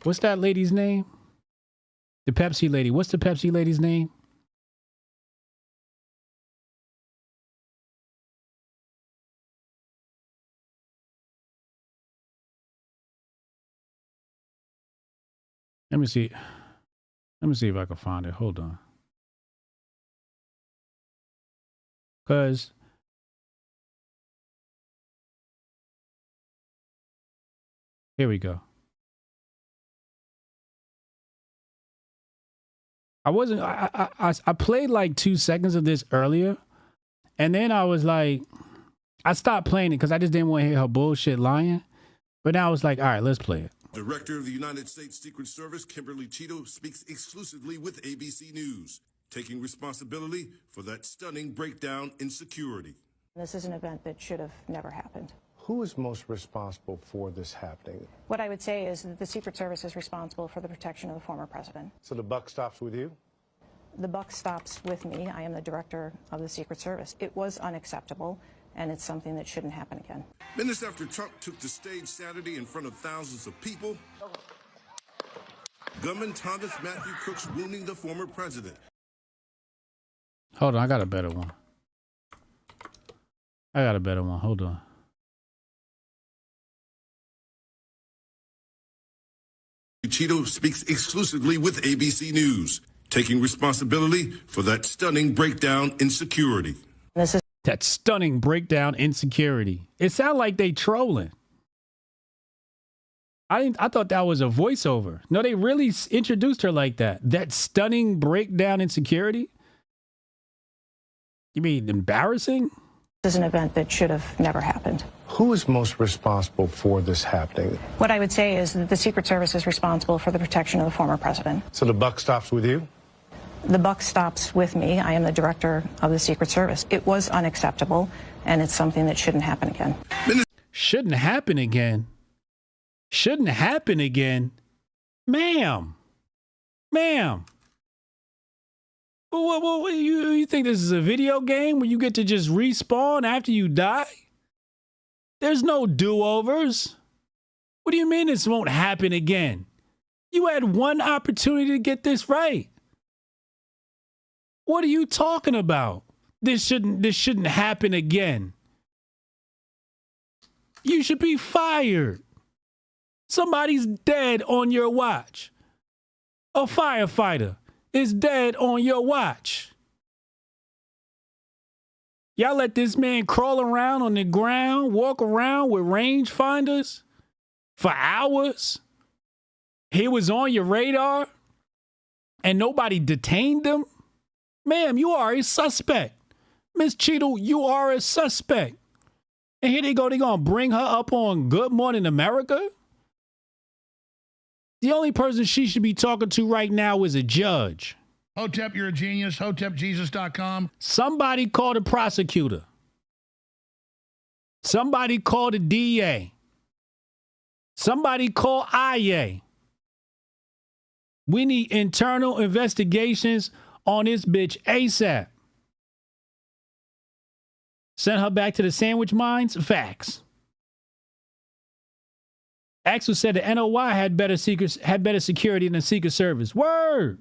What's that lady's name? The Pepsi lady. What's the Pepsi lady's name? Let me see. Let me see if I can find it. Hold on. Because here we go. I played like 2 seconds of this earlier, and then I was like, I stopped playing it because I just didn't want to hear her bullshit lying. But now I was like, all right, let's play it. Director of the United States Secret Service, Kimberly Cheeto, speaks exclusively with ABC News, taking responsibility for that stunning breakdown in security. This is an event that should have never happened. Who is most responsible for this happening? What I would say is that the Secret Service is responsible for the protection of the former president. So the buck stops with you? The buck stops with me. I am the director of the Secret Service. It was unacceptable, and it's something that shouldn't happen again. Minutes after Trump took the stage Saturday in front of thousands of people, gunman Thomas Matthew Crooks wounding the former president. Hold on, I got a better one. Hold on. Cheeto speaks exclusively with ABC News, taking responsibility for that stunning breakdown in security. That stunning breakdown in security. It sounds like they trolling. I thought that was a voiceover. No, they really introduced her like that. That stunning breakdown in security? You mean embarrassing? This is an event that should have never happened. Who is most responsible for this happening? What I would say is that the Secret Service is responsible for the protection of the former president. So the buck stops with you? The buck stops with me. I am the director of the Secret Service. It was unacceptable, and it's something that shouldn't happen again. Shouldn't happen again? Shouldn't happen again? Ma'am. Ma'am. What, you think this is a video game where you get to just respawn after you die? There's no do-overs. What do you mean this won't happen again? You had one opportunity to get this right. What are you talking about? This shouldn't happen again. You should be fired. Somebody's dead on your watch. A firefighter is dead on your watch. Y'all let this man crawl around on the ground, walk around with rangefinders for hours. He was on your radar and nobody detained him. Ma'am, you are a suspect. Miss Cheadle, you are a suspect. And here they go, they're going to bring her up on Good Morning America? The only person she should be talking to right now is a judge. Hotep, you're a genius. HotepJesus.com. Somebody call the prosecutor. Somebody call the DA. Somebody call IA. We need internal investigations on this bitch ASAP. Send her back to the sandwich mines? Facts. Axel said the NOI had better security than the Secret Service. Word.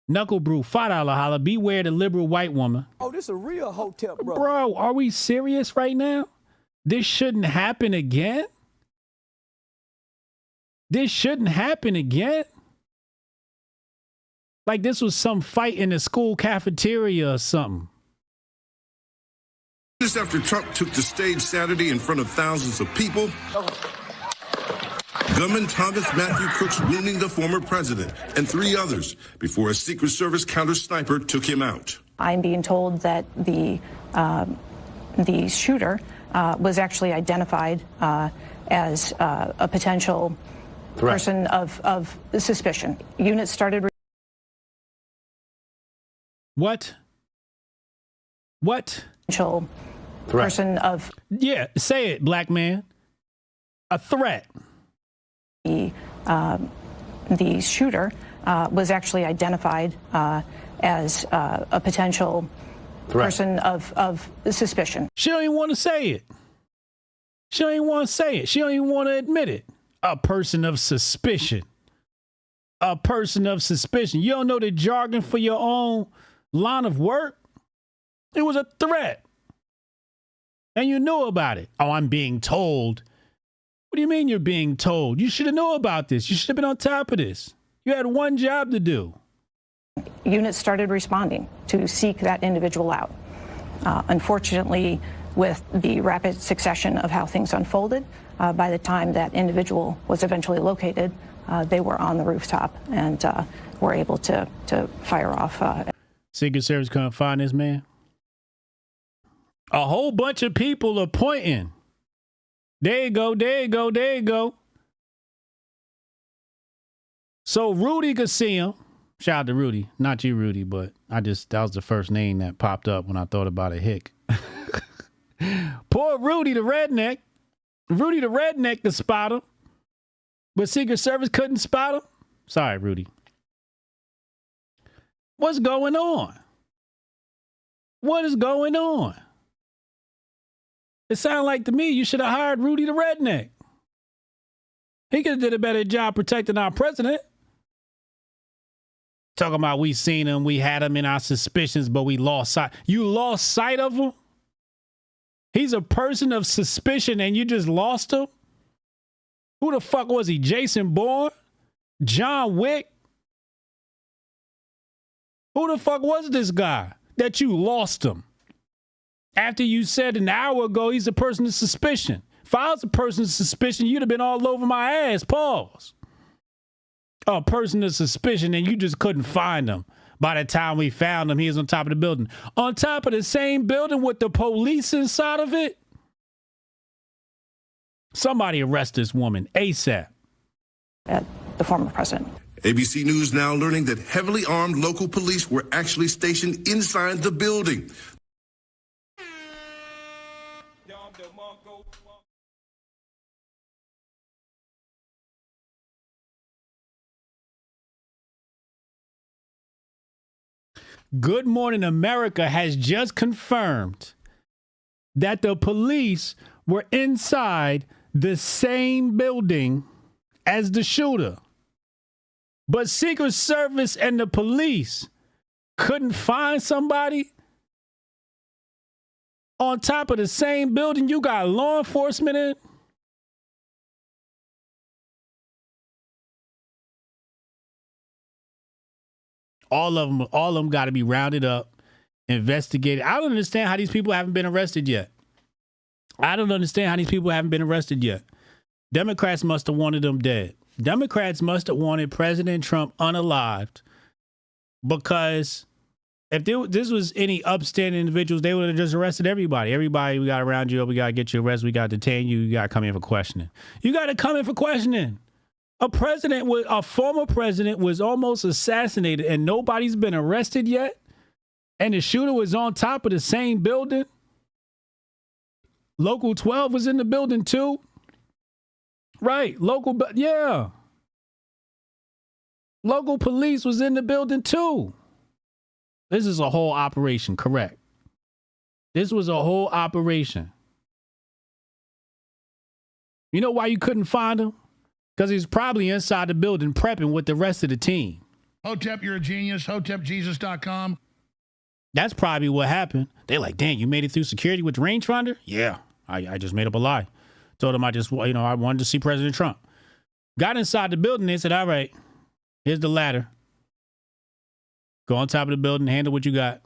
Knuckle Brew, $5 holla. Beware the liberal white woman. Oh, this a real Hotep, bro. Bro, are we serious right now? This shouldn't happen again? This shouldn't happen again? Like this was some fight in the school cafeteria or something. Just after Trump took the stage Saturday in front of thousands of people, gunman Thomas Matthew Crooks wounding the former president and 3 others before a Secret Service counter-sniper took him out. I'm being told that the shooter was actually identified as a potential person of suspicion. Units started. What? Potential person of. Yeah, say it, black man. A threat. The shooter was actually identified as a potential person of suspicion. She don't even want to say it. She don't even want to say it. She don't even want to admit it. A person of suspicion. A person of suspicion. You don't know the jargon for your own line of work? It was a threat. And you knew about it. Oh, I'm being told. What do you mean you're being told? You should have known about this. You should have been on top of this. You had one job to do. Units started responding to seek that individual out. Unfortunately, with the rapid succession of how things unfolded, by the time that individual was eventually located, they were on the rooftop and were able to fire off. Secret Service couldn't find this man. A whole bunch of people are pointing. There you go, there you go, there you go. So Rudy could see him. Shout out to Rudy. Not you, Rudy, but that was the first name that popped up when I thought about a hick. Poor Rudy the redneck. Rudy the redneck could spot him. But Secret Service couldn't spot him. Sorry, Rudy. What's going on? What is going on? It sounded like to me you should have hired Rudy the redneck. He could have did a better job protecting our president. Talking about we seen him, we had him in our suspicions, but we lost sight. You lost sight of him? He's a person of suspicion and you just lost him? Who the fuck was he? Jason Bourne? John Wick? Who the fuck was this guy that you lost him? After you said an hour ago he's a person of suspicion. If I was a person of suspicion, you'd have been all over my ass. Pause. A person of suspicion, and you just couldn't find him. By the time we found him, he was on top of the building. On top of the same building with the police inside of it? Somebody arrest this woman ASAP. At the former president. ABC News now learning that heavily armed local police were actually stationed inside the building. Good Morning America has just confirmed that the police were inside the same building as the shooter. But Secret Service and the police couldn't find somebody on top of the same building. You got law enforcement in. All of them got to be rounded up, investigated. I don't understand how these people haven't been arrested yet. Democrats must have wanted them dead. Democrats must have wanted President Trump unalived, because if this was any upstanding individuals, they would have just arrested everybody. Everybody, we got to round you up. We got to get you arrested. We got to detain you. You got to come in for questioning. A former president was almost assassinated and nobody's been arrested yet. And the shooter was on top of the same building. Local 12 was in the building too. Right. Local police was in the building too. This is a whole operation, correct? This was a whole operation. You know why you couldn't find him? Because he's probably inside the building prepping with the rest of the team. Hotep, you're a genius. HotepJesus.com. That's probably what happened. They're like, dang, you made it through security with the rangefinder? Yeah, I just made up a lie. Told them I wanted to see President Trump. Got inside the building. They said, all right, here's the ladder. Go on top of the building, handle what you got.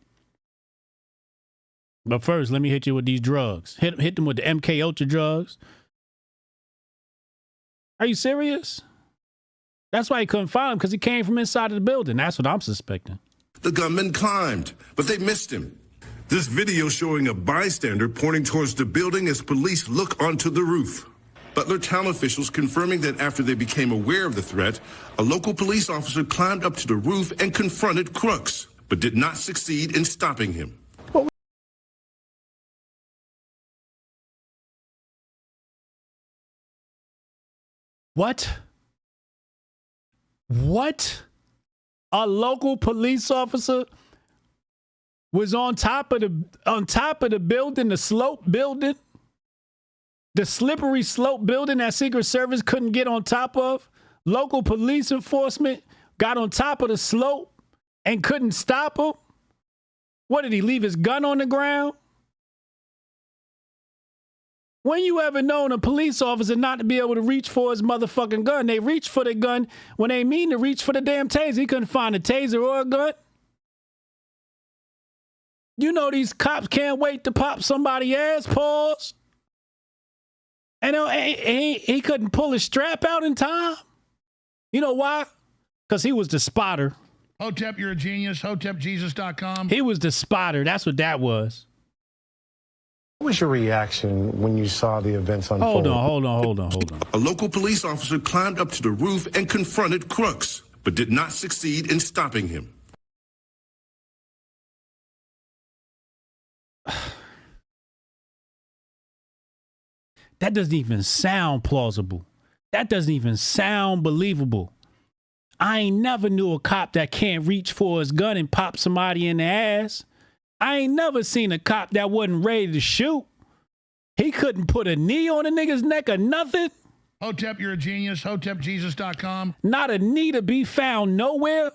But first, let me hit you with these drugs. Hit them with the MK Ultra drugs. Are you serious? That's why he couldn't find him, because he came from inside of the building. That's what I'm suspecting. The gunman climbed, but they missed him. This video showing a bystander pointing towards the building as police look onto the roof. Butler town officials confirming that after they became aware of the threat, a local police officer climbed up to the roof and confronted Crooks, but did not succeed in stopping him. What? A local police officer was on top of the building, the slope building, the slippery slope building that Secret Service couldn't get on top of. Local police enforcement got on top of the slope and couldn't stop him. What, did he leave his gun on the ground? When you ever known a police officer not to be able to reach for his motherfucking gun? They reach for the gun when they mean to reach for the damn taser. He couldn't find a taser or a gun. You know these cops can't wait to pop somebody's ass, pause. And he couldn't pull his strap out in time. You know why? Because he was the spotter. Hotep, you're a genius. HotepJesus.com. He was the spotter. That's what that was. What was your reaction when you saw the events unfold? Hold on. A local police officer climbed up to the roof and confronted Crooks, but did not succeed in stopping him. That doesn't even sound plausible. That doesn't even sound believable. I ain't never knew a cop that can't reach for his gun and pop somebody in the ass. I ain't never seen a cop that wasn't ready to shoot. He couldn't put a knee on a nigga's neck or nothing. Hotep, you're a genius. HotepJesus.com. Not a knee to be found nowhere.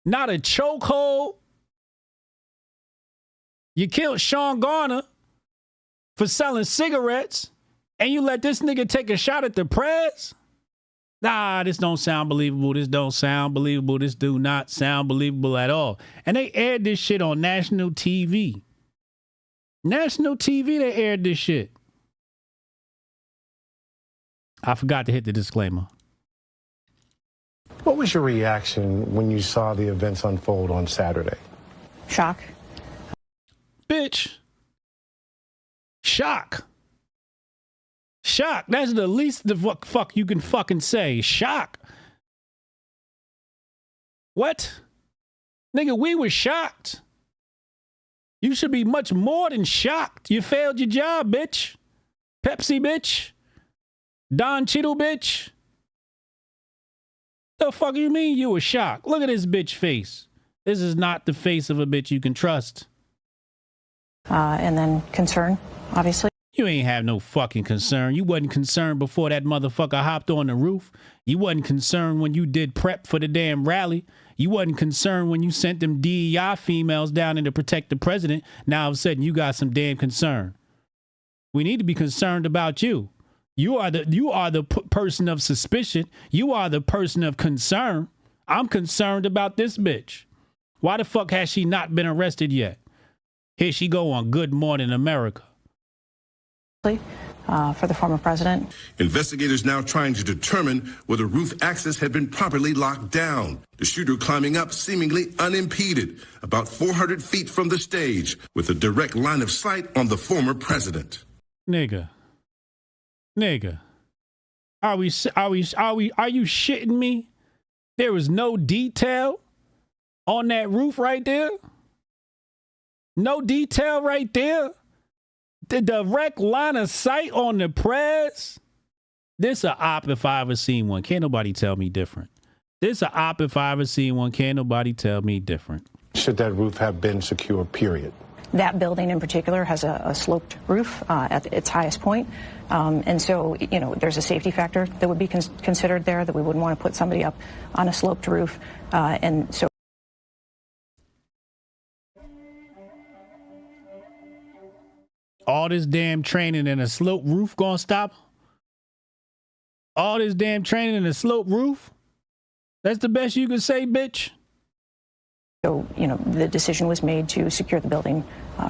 Not a chokehold. You killed Sean Garner for selling cigarettes, and you let this nigga take a shot at the press? Nah, this don't sound believable. This don't sound believable. This do not sound believable at all. And they aired this shit on national TV. National TV, they aired this shit. I forgot to hit the disclaimer. What was your reaction when you saw the events unfold on Saturday? Shock. Bitch. Shock. Shock. That's the least the fuck you can fucking say. Shock. What? Nigga, we were shocked. You should be much more than shocked. You failed your job, bitch. Pepsi, bitch. Don Cheadle, bitch. The fuck you mean you were shocked? Look at this bitch face. This is not the face of a bitch you can trust. And then concern, obviously. You ain't have no fucking concern. You wasn't concerned before that motherfucker hopped on the roof. You wasn't concerned when you did prep for the damn rally. You wasn't concerned when you sent them DEI females down in to protect the president. Now all of a sudden you got some damn concern. We need to be concerned about you. You are the person of suspicion. You are the person of concern. I'm concerned about this bitch. Why the fuck has she not been arrested yet? Here she go on Good Morning America. For the former president. Investigators now trying to determine whether roof access had been properly locked down. The shooter climbing up seemingly unimpeded, about 400 feet from the stage, with a direct line of sight on the former president. Nigga. Are you shitting me? There was no detail on that roof right there? No detail right there? The direct line of sight on the press? This a op if I ever seen one. Can't nobody tell me different. This a op if I ever seen one. Can't nobody tell me different. Should that roof have been secure, period? That building in particular has a sloped roof at its highest point. And so, you know, there's a safety factor that would be considered there, that we wouldn't want to put somebody up on a sloped roof. And so. All this damn training in a sloped roof gonna stop? All this damn training in a sloped roof? That's the best you can say, bitch? So, you know, the decision was made to secure the building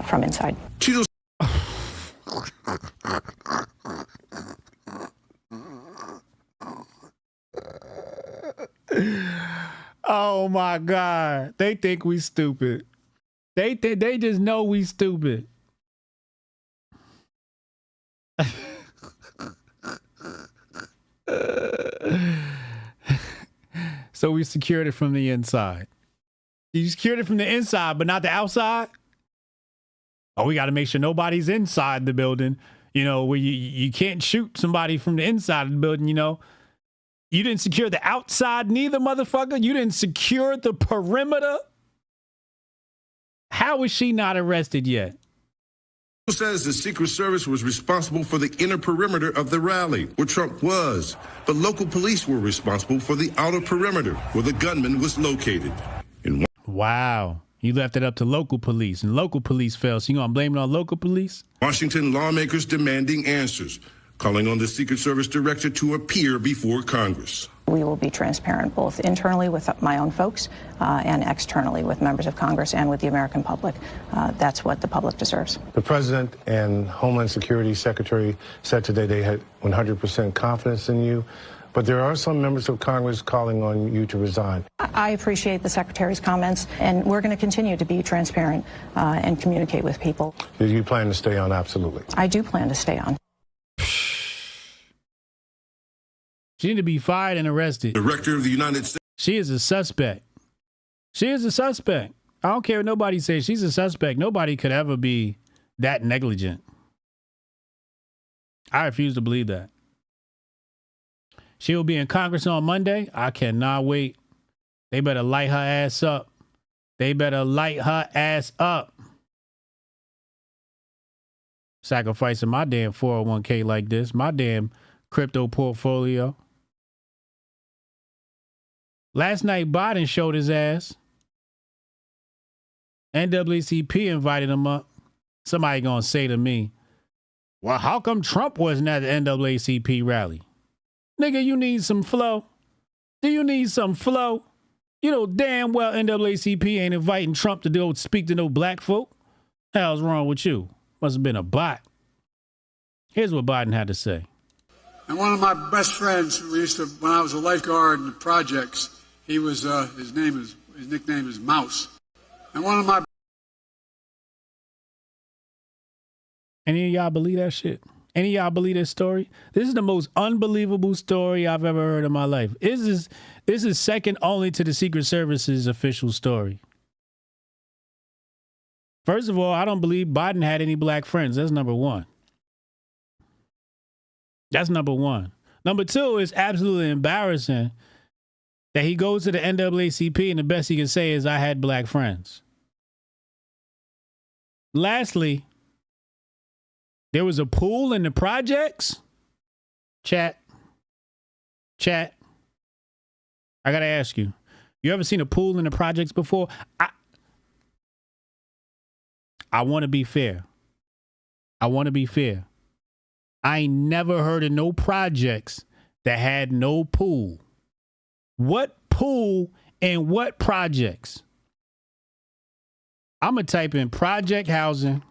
from inside. Oh my God. They think we stupid. They just know we stupid. So we secured it from the inside. You secured it from the inside, but not the outside? Oh, we got to make sure nobody's inside the building. You know, where you can't shoot somebody from the inside of the building, you know. You didn't secure the outside neither, motherfucker. You didn't secure the perimeter. How is she not arrested yet? Says the Secret Service was responsible for the inner perimeter of the rally, where Trump was. But local police were responsible for the outer perimeter, where the gunman was located. Wow. You left it up to local police, and local police failed. So you gonna blame it on local police? Washington lawmakers demanding answers, calling on the Secret Service director to appear before Congress. We will be transparent both internally with my own folks and externally with members of Congress and with the American public. That's what the public deserves. The president and Homeland Security Secretary said today they had 100% confidence in you, but there are some members of Congress calling on you to resign. I appreciate the Secretary's comments, and we're going to continue to be transparent and communicate with people. Do you plan to stay on? Absolutely. I do plan to stay on. She need to be fired and arrested. Director of the United States. She is a suspect. She is a suspect. I don't care what nobody says. She's a suspect. Nobody could ever be that negligent. I refuse to believe that. She will be in Congress on Monday. I cannot wait. They better light her ass up. They better light her ass up. Sacrificing my damn 401k like this. My damn crypto portfolio. Last night, Biden showed his ass. NAACP invited him up. Somebody gonna say to me, well, how come Trump wasn't at the NAACP rally? Nigga, you need some flow. Do you need some flow? You know damn well NAACP ain't inviting Trump to go speak to no black folk. Hell's wrong with you? Must have been a bot. Here's what Biden had to say. And one of my best friends, when I was a lifeguard in the projects, he was, his nickname is Mouse. And one of my... Any of y'all believe that shit? Any of y'all believe this story? This is the most unbelievable story I've ever heard in my life. This is second only to the Secret Service's official story. First of all, I don't believe Biden had any black friends. That's number one. That's number one. Number two, it's absolutely embarrassing that he goes to the NAACP and the best he can say is, I had black friends. Lastly, there was a pool in the projects. Chat. I got to ask you, you ever seen a pool in the projects before? I want to be fair. I ain't never heard of no projects that had no pool. What pool and what projects? I'm going to type in project housing,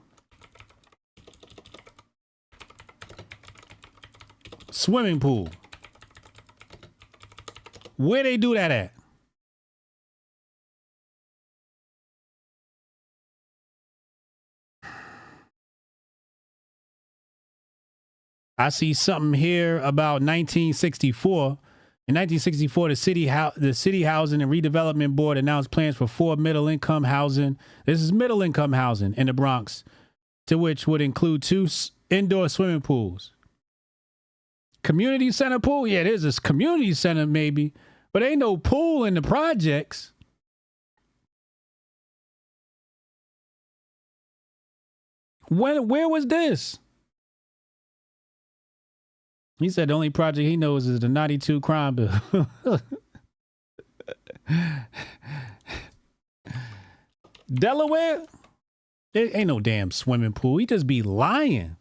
swimming pool. Where they do that at? I see something here about 1964. In 1964, the City Housing and Redevelopment Board announced plans for 4 middle-income housing. This is middle-income housing in the Bronx, to which would include 2 indoor swimming pools. Community center pool? Yeah, there's this community center maybe, but ain't no pool in the projects. Where was this? He said the only project he knows is the 92 crime bill. Delaware? There ain't no damn swimming pool. He just be lying.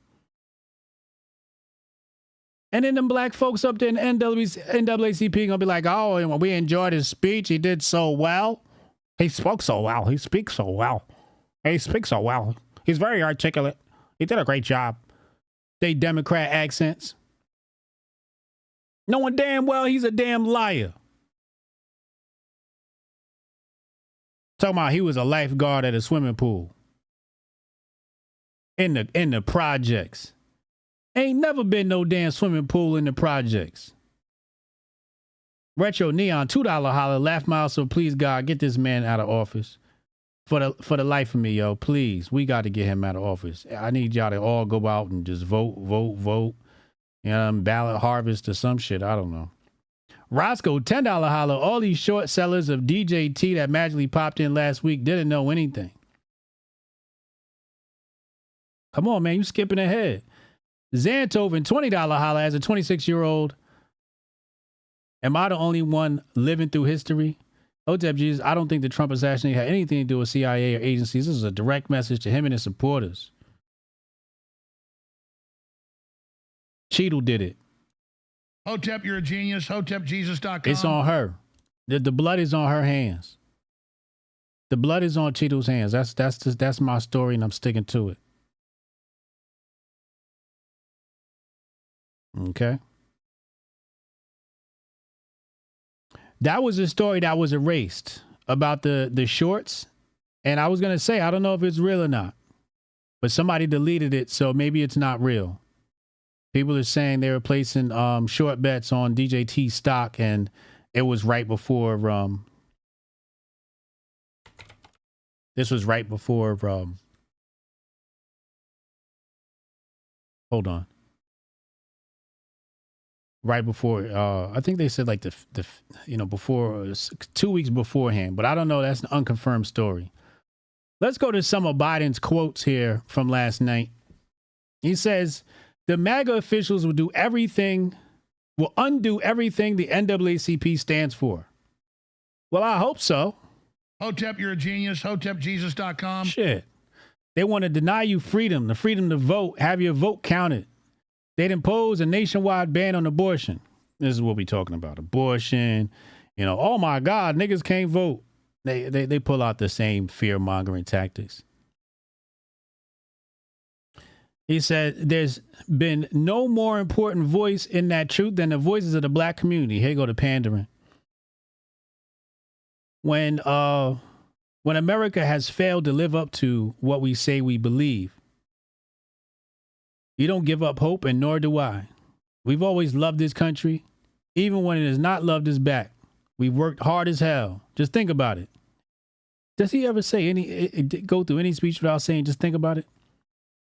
And then them black folks up there in NAACP gonna be like, oh, we enjoyed his speech. He did so well. He spoke so well. He speaks so well. He speaks so well. He's very articulate. He did a great job. They Democrat accents. Knowing damn well he's a damn liar. Talking about he was a lifeguard at a swimming pool. In the projects. Ain't never been no damn swimming pool in the projects. Retro Neon, $2 holler, laugh mile, so please God, get this man out of office. For the life of me, yo, please. We got to get him out of office. I need y'all to all go out and just vote. You know, ballot harvest or some shit. I don't know. Roscoe, $10 holler. All these short sellers of DJT that magically popped in last week didn't know anything. Come on, man. You skipping ahead. Zanthoven, $20 holler. As a 26-year-old, am I the only one living through history? Hotep Jesus, I don't think the Trump assassination had anything to do with CIA or agencies. This is a direct message to him and his supporters. Cheadle did it. Hotep, you're a genius. HotepJesus.com. It's on her. The blood is on her hands. The blood is on Cheadle's hands. That's my story, and I'm sticking to it. Okay. That was a story that was erased about the shorts. And I was going to say, I don't know if it's real or not, but somebody deleted it, so maybe it's not real. People are saying they were placing short bets on DJT stock, and it was right before this was right before hold on. Right before I think they said like before 2 weeks beforehand, but I don't know, that's an unconfirmed story. Let's go to some of Biden's quotes here from last night. He says the MAGA officials will undo everything the NAACP stands for. Well, I hope so. Hotep, you're a genius. HotepJesus.com. Shit. They want to deny you freedom, the freedom to vote, have your vote counted. They'd impose a nationwide ban on abortion. This is what we're talking about. Abortion. Oh my God, niggas can't vote. They pull out the same fear-mongering tactics. He said, there's been no more important voice in that truth than the voices of the black community. Here go the pandering. When America has failed to live up to what we say we believe, you don't give up hope, and nor do I. We've always loved this country, even when it has not loved us back. We've worked hard as hell. Just think about it. Does he ever say go through any speech without saying, just think about it?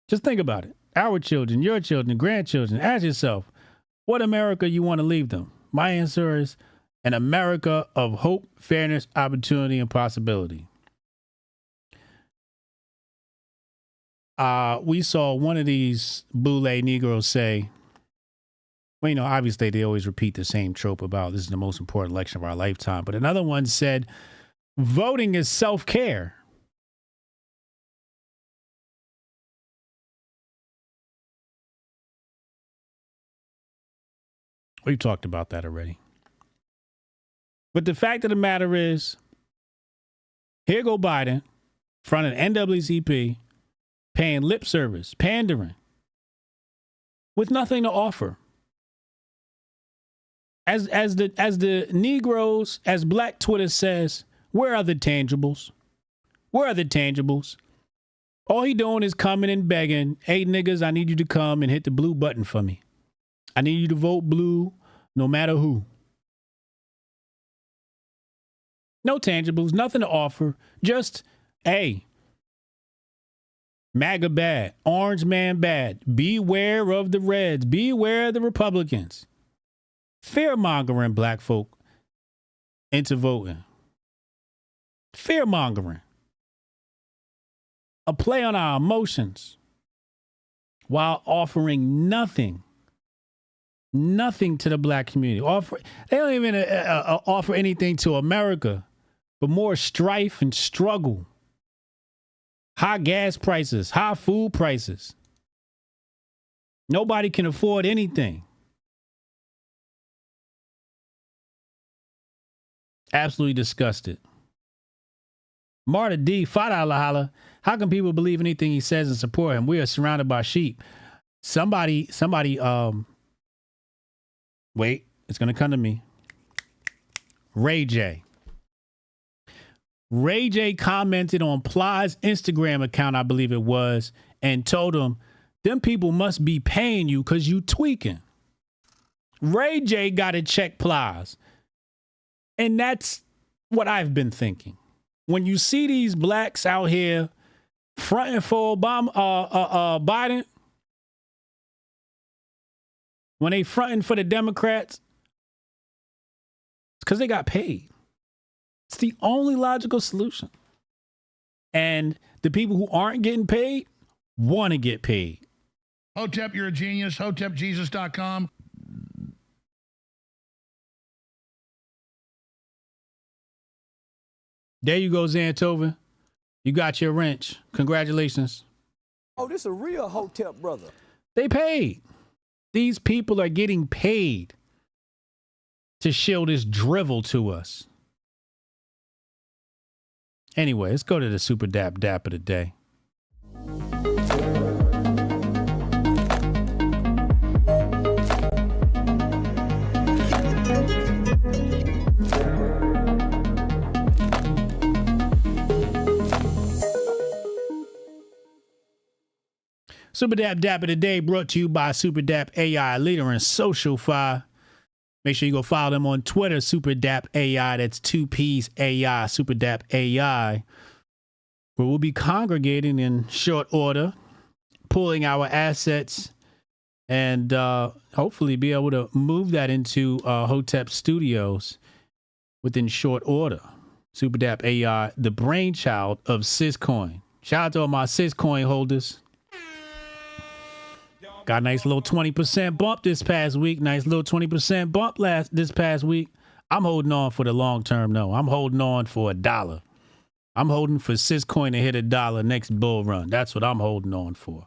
Just think about it. Our children, your children, grandchildren, ask yourself, what America you want to leave them? My answer is an America of hope, fairness, opportunity, and possibility. We saw one of these boule Negroes say, well, you know, obviously they always repeat the same trope about this is the most important election of our lifetime. But another one said, voting is self-care. We've talked about that already. But the fact of the matter is, here go Biden, in front of NAACP, paying lip service, pandering, with nothing to offer. As the Negroes, as Black Twitter says, where are the tangibles? Where are the tangibles? All he doing is coming and begging, hey niggas, I need you to come and hit the blue button for me. I need you to vote blue no matter who. No tangibles, nothing to offer. Just, hey, MAGA bad, orange man bad. Beware of the Reds. Beware of the Republicans. Fear-mongering black folk into voting. Fear-mongering. A play on our emotions while offering nothing to the black community. They don't even offer anything to America, but more strife and struggle. High gas prices, high food prices. Nobody can afford anything. Absolutely disgusted. Marta D, $5 holla. How can people believe anything he says and support him? We are surrounded by sheep. Somebody, wait, it's going to come to me. Ray J. Ray J commented on Ply's Instagram account, I believe it was, and told him, them people must be paying you because you tweaking. Ray J got to check Ply's. And that's what I've been thinking. When you see these blacks out here fronting for Biden, when they fronting for the Democrats, it's because they got paid. It's the only logical solution. And the people who aren't getting paid want to get paid. Hotep, you're a genius. HotepJesus.com. There you go, Zantova. You got your wrench. Congratulations. Oh, this a real Hotep brother. They paid. These people are getting paid to show this drivel to us. Anyway, let's go to the Super Dap of the day. Super Dap of the day brought to you by Super Dap AI, leader in social fi. Make sure you go follow them on Twitter, Super Dap AI. That's 2 P's AI, Super Dap AI. Where we'll be congregating in short order, pulling our assets, and hopefully be able to move that into Hotep Studios within short order. Super Dap AI, the brainchild of Syscoin. Shout out to all my Syscoin holders. Got a nice little 20% bump this past week. Nice little 20% bump this past week. I'm holding on for the long term, though. I'm holding on for $1. I'm holding for Syscoin to hit $1 next bull run. That's what I'm holding on for.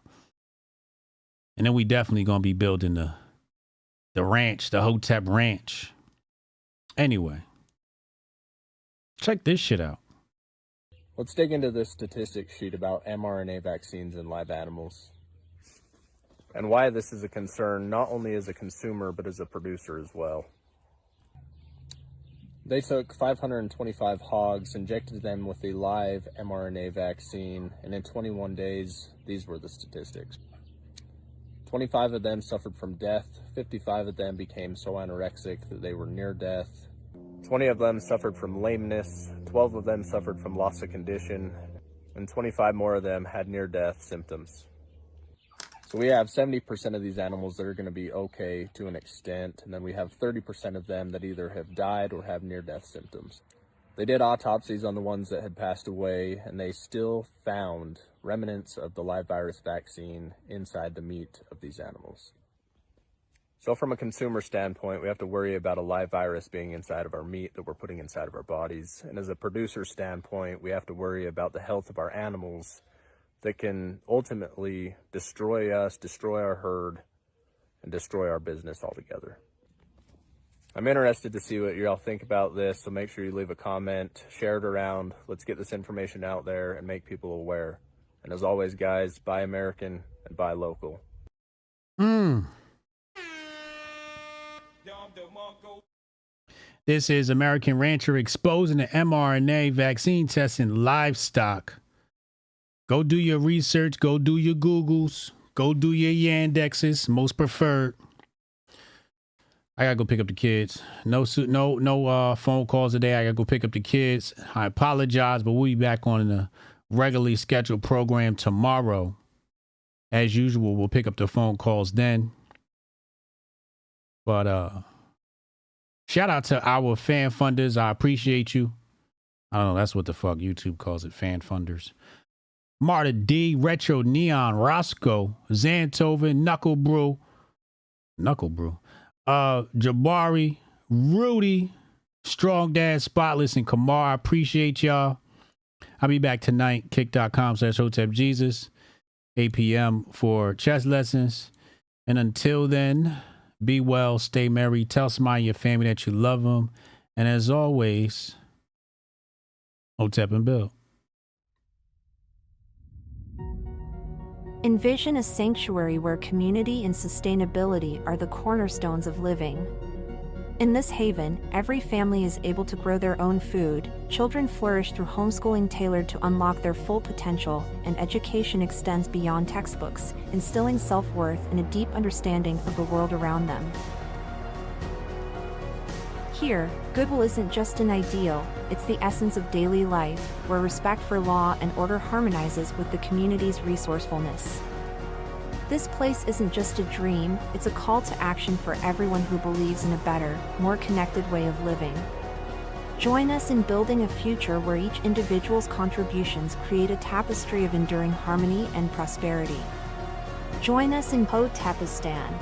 And then we definitely going to be building the ranch, the Hotep Ranch. Anyway, check this shit out. Let's dig into this statistics sheet about mRNA vaccines in live animals. and why this is a concern not only as a consumer but as a producer as well. They took 525 hogs, injected them with a live mRNA vaccine, and in 21 days, these were the statistics. 25 of them suffered from death, 55 of them became so anorexic that they were near death, 20 of them suffered from lameness, 12 of them suffered from loss of condition, and 25 more of them had near-death symptoms. So we have 70% of these animals that are going to be okay to an extent, and then we have 30% of them that either have died or have near-death symptoms. They did autopsies on the ones that had passed away, and they still found remnants of the live virus vaccine inside the meat of these animals. So from a consumer standpoint, we have to worry about a live virus being inside of our meat that we're putting inside of our bodies. And as a producer standpoint, we have to worry about the health of our animals that can ultimately destroy us, destroy our herd, and destroy our business altogether. I'm interested to see what y'all think about this, so make sure you leave a comment, share it around. Let's get this information out there and make people aware. And as always, guys, buy American and buy local. This is American Rancher exposing the mRNA vaccine test in livestock. Go do your research. Go do your Googles. Go do your Yandexes, most preferred. I gotta go pick up the kids. No phone calls today. I gotta go pick up the kids. I apologize, but we'll be back on the regularly scheduled program tomorrow. As usual, we'll pick up the phone calls then. But shout out to our fan funders. I appreciate you. I don't know. That's what the fuck YouTube calls it, fan funders. Marta D, Retro Neon, Roscoe, Zantoven, Knuckle Brew, Jabari, Rudy, Strong Dad, Spotless, and Kamar. I appreciate y'all. I'll be back tonight, kick.com/HotepJesus, 8 p.m. for chess lessons. And until then, be well, stay merry, tell somebody in your family that you love them. And as always, Hotep and Bill. Envision a sanctuary where community and sustainability are the cornerstones of living. In this haven, every family is able to grow their own food, children flourish through homeschooling tailored to unlock their full potential, and education extends beyond textbooks, instilling self-worth and a deep understanding of the world around them. Here, goodwill isn't just an ideal, it's the essence of daily life, where respect for law and order harmonizes with the community's resourcefulness. This place isn't just a dream, it's a call to action for everyone who believes in a better, more connected way of living. Join us in building a future where each individual's contributions create a tapestry of enduring harmony and prosperity. Join us in Hotepistan,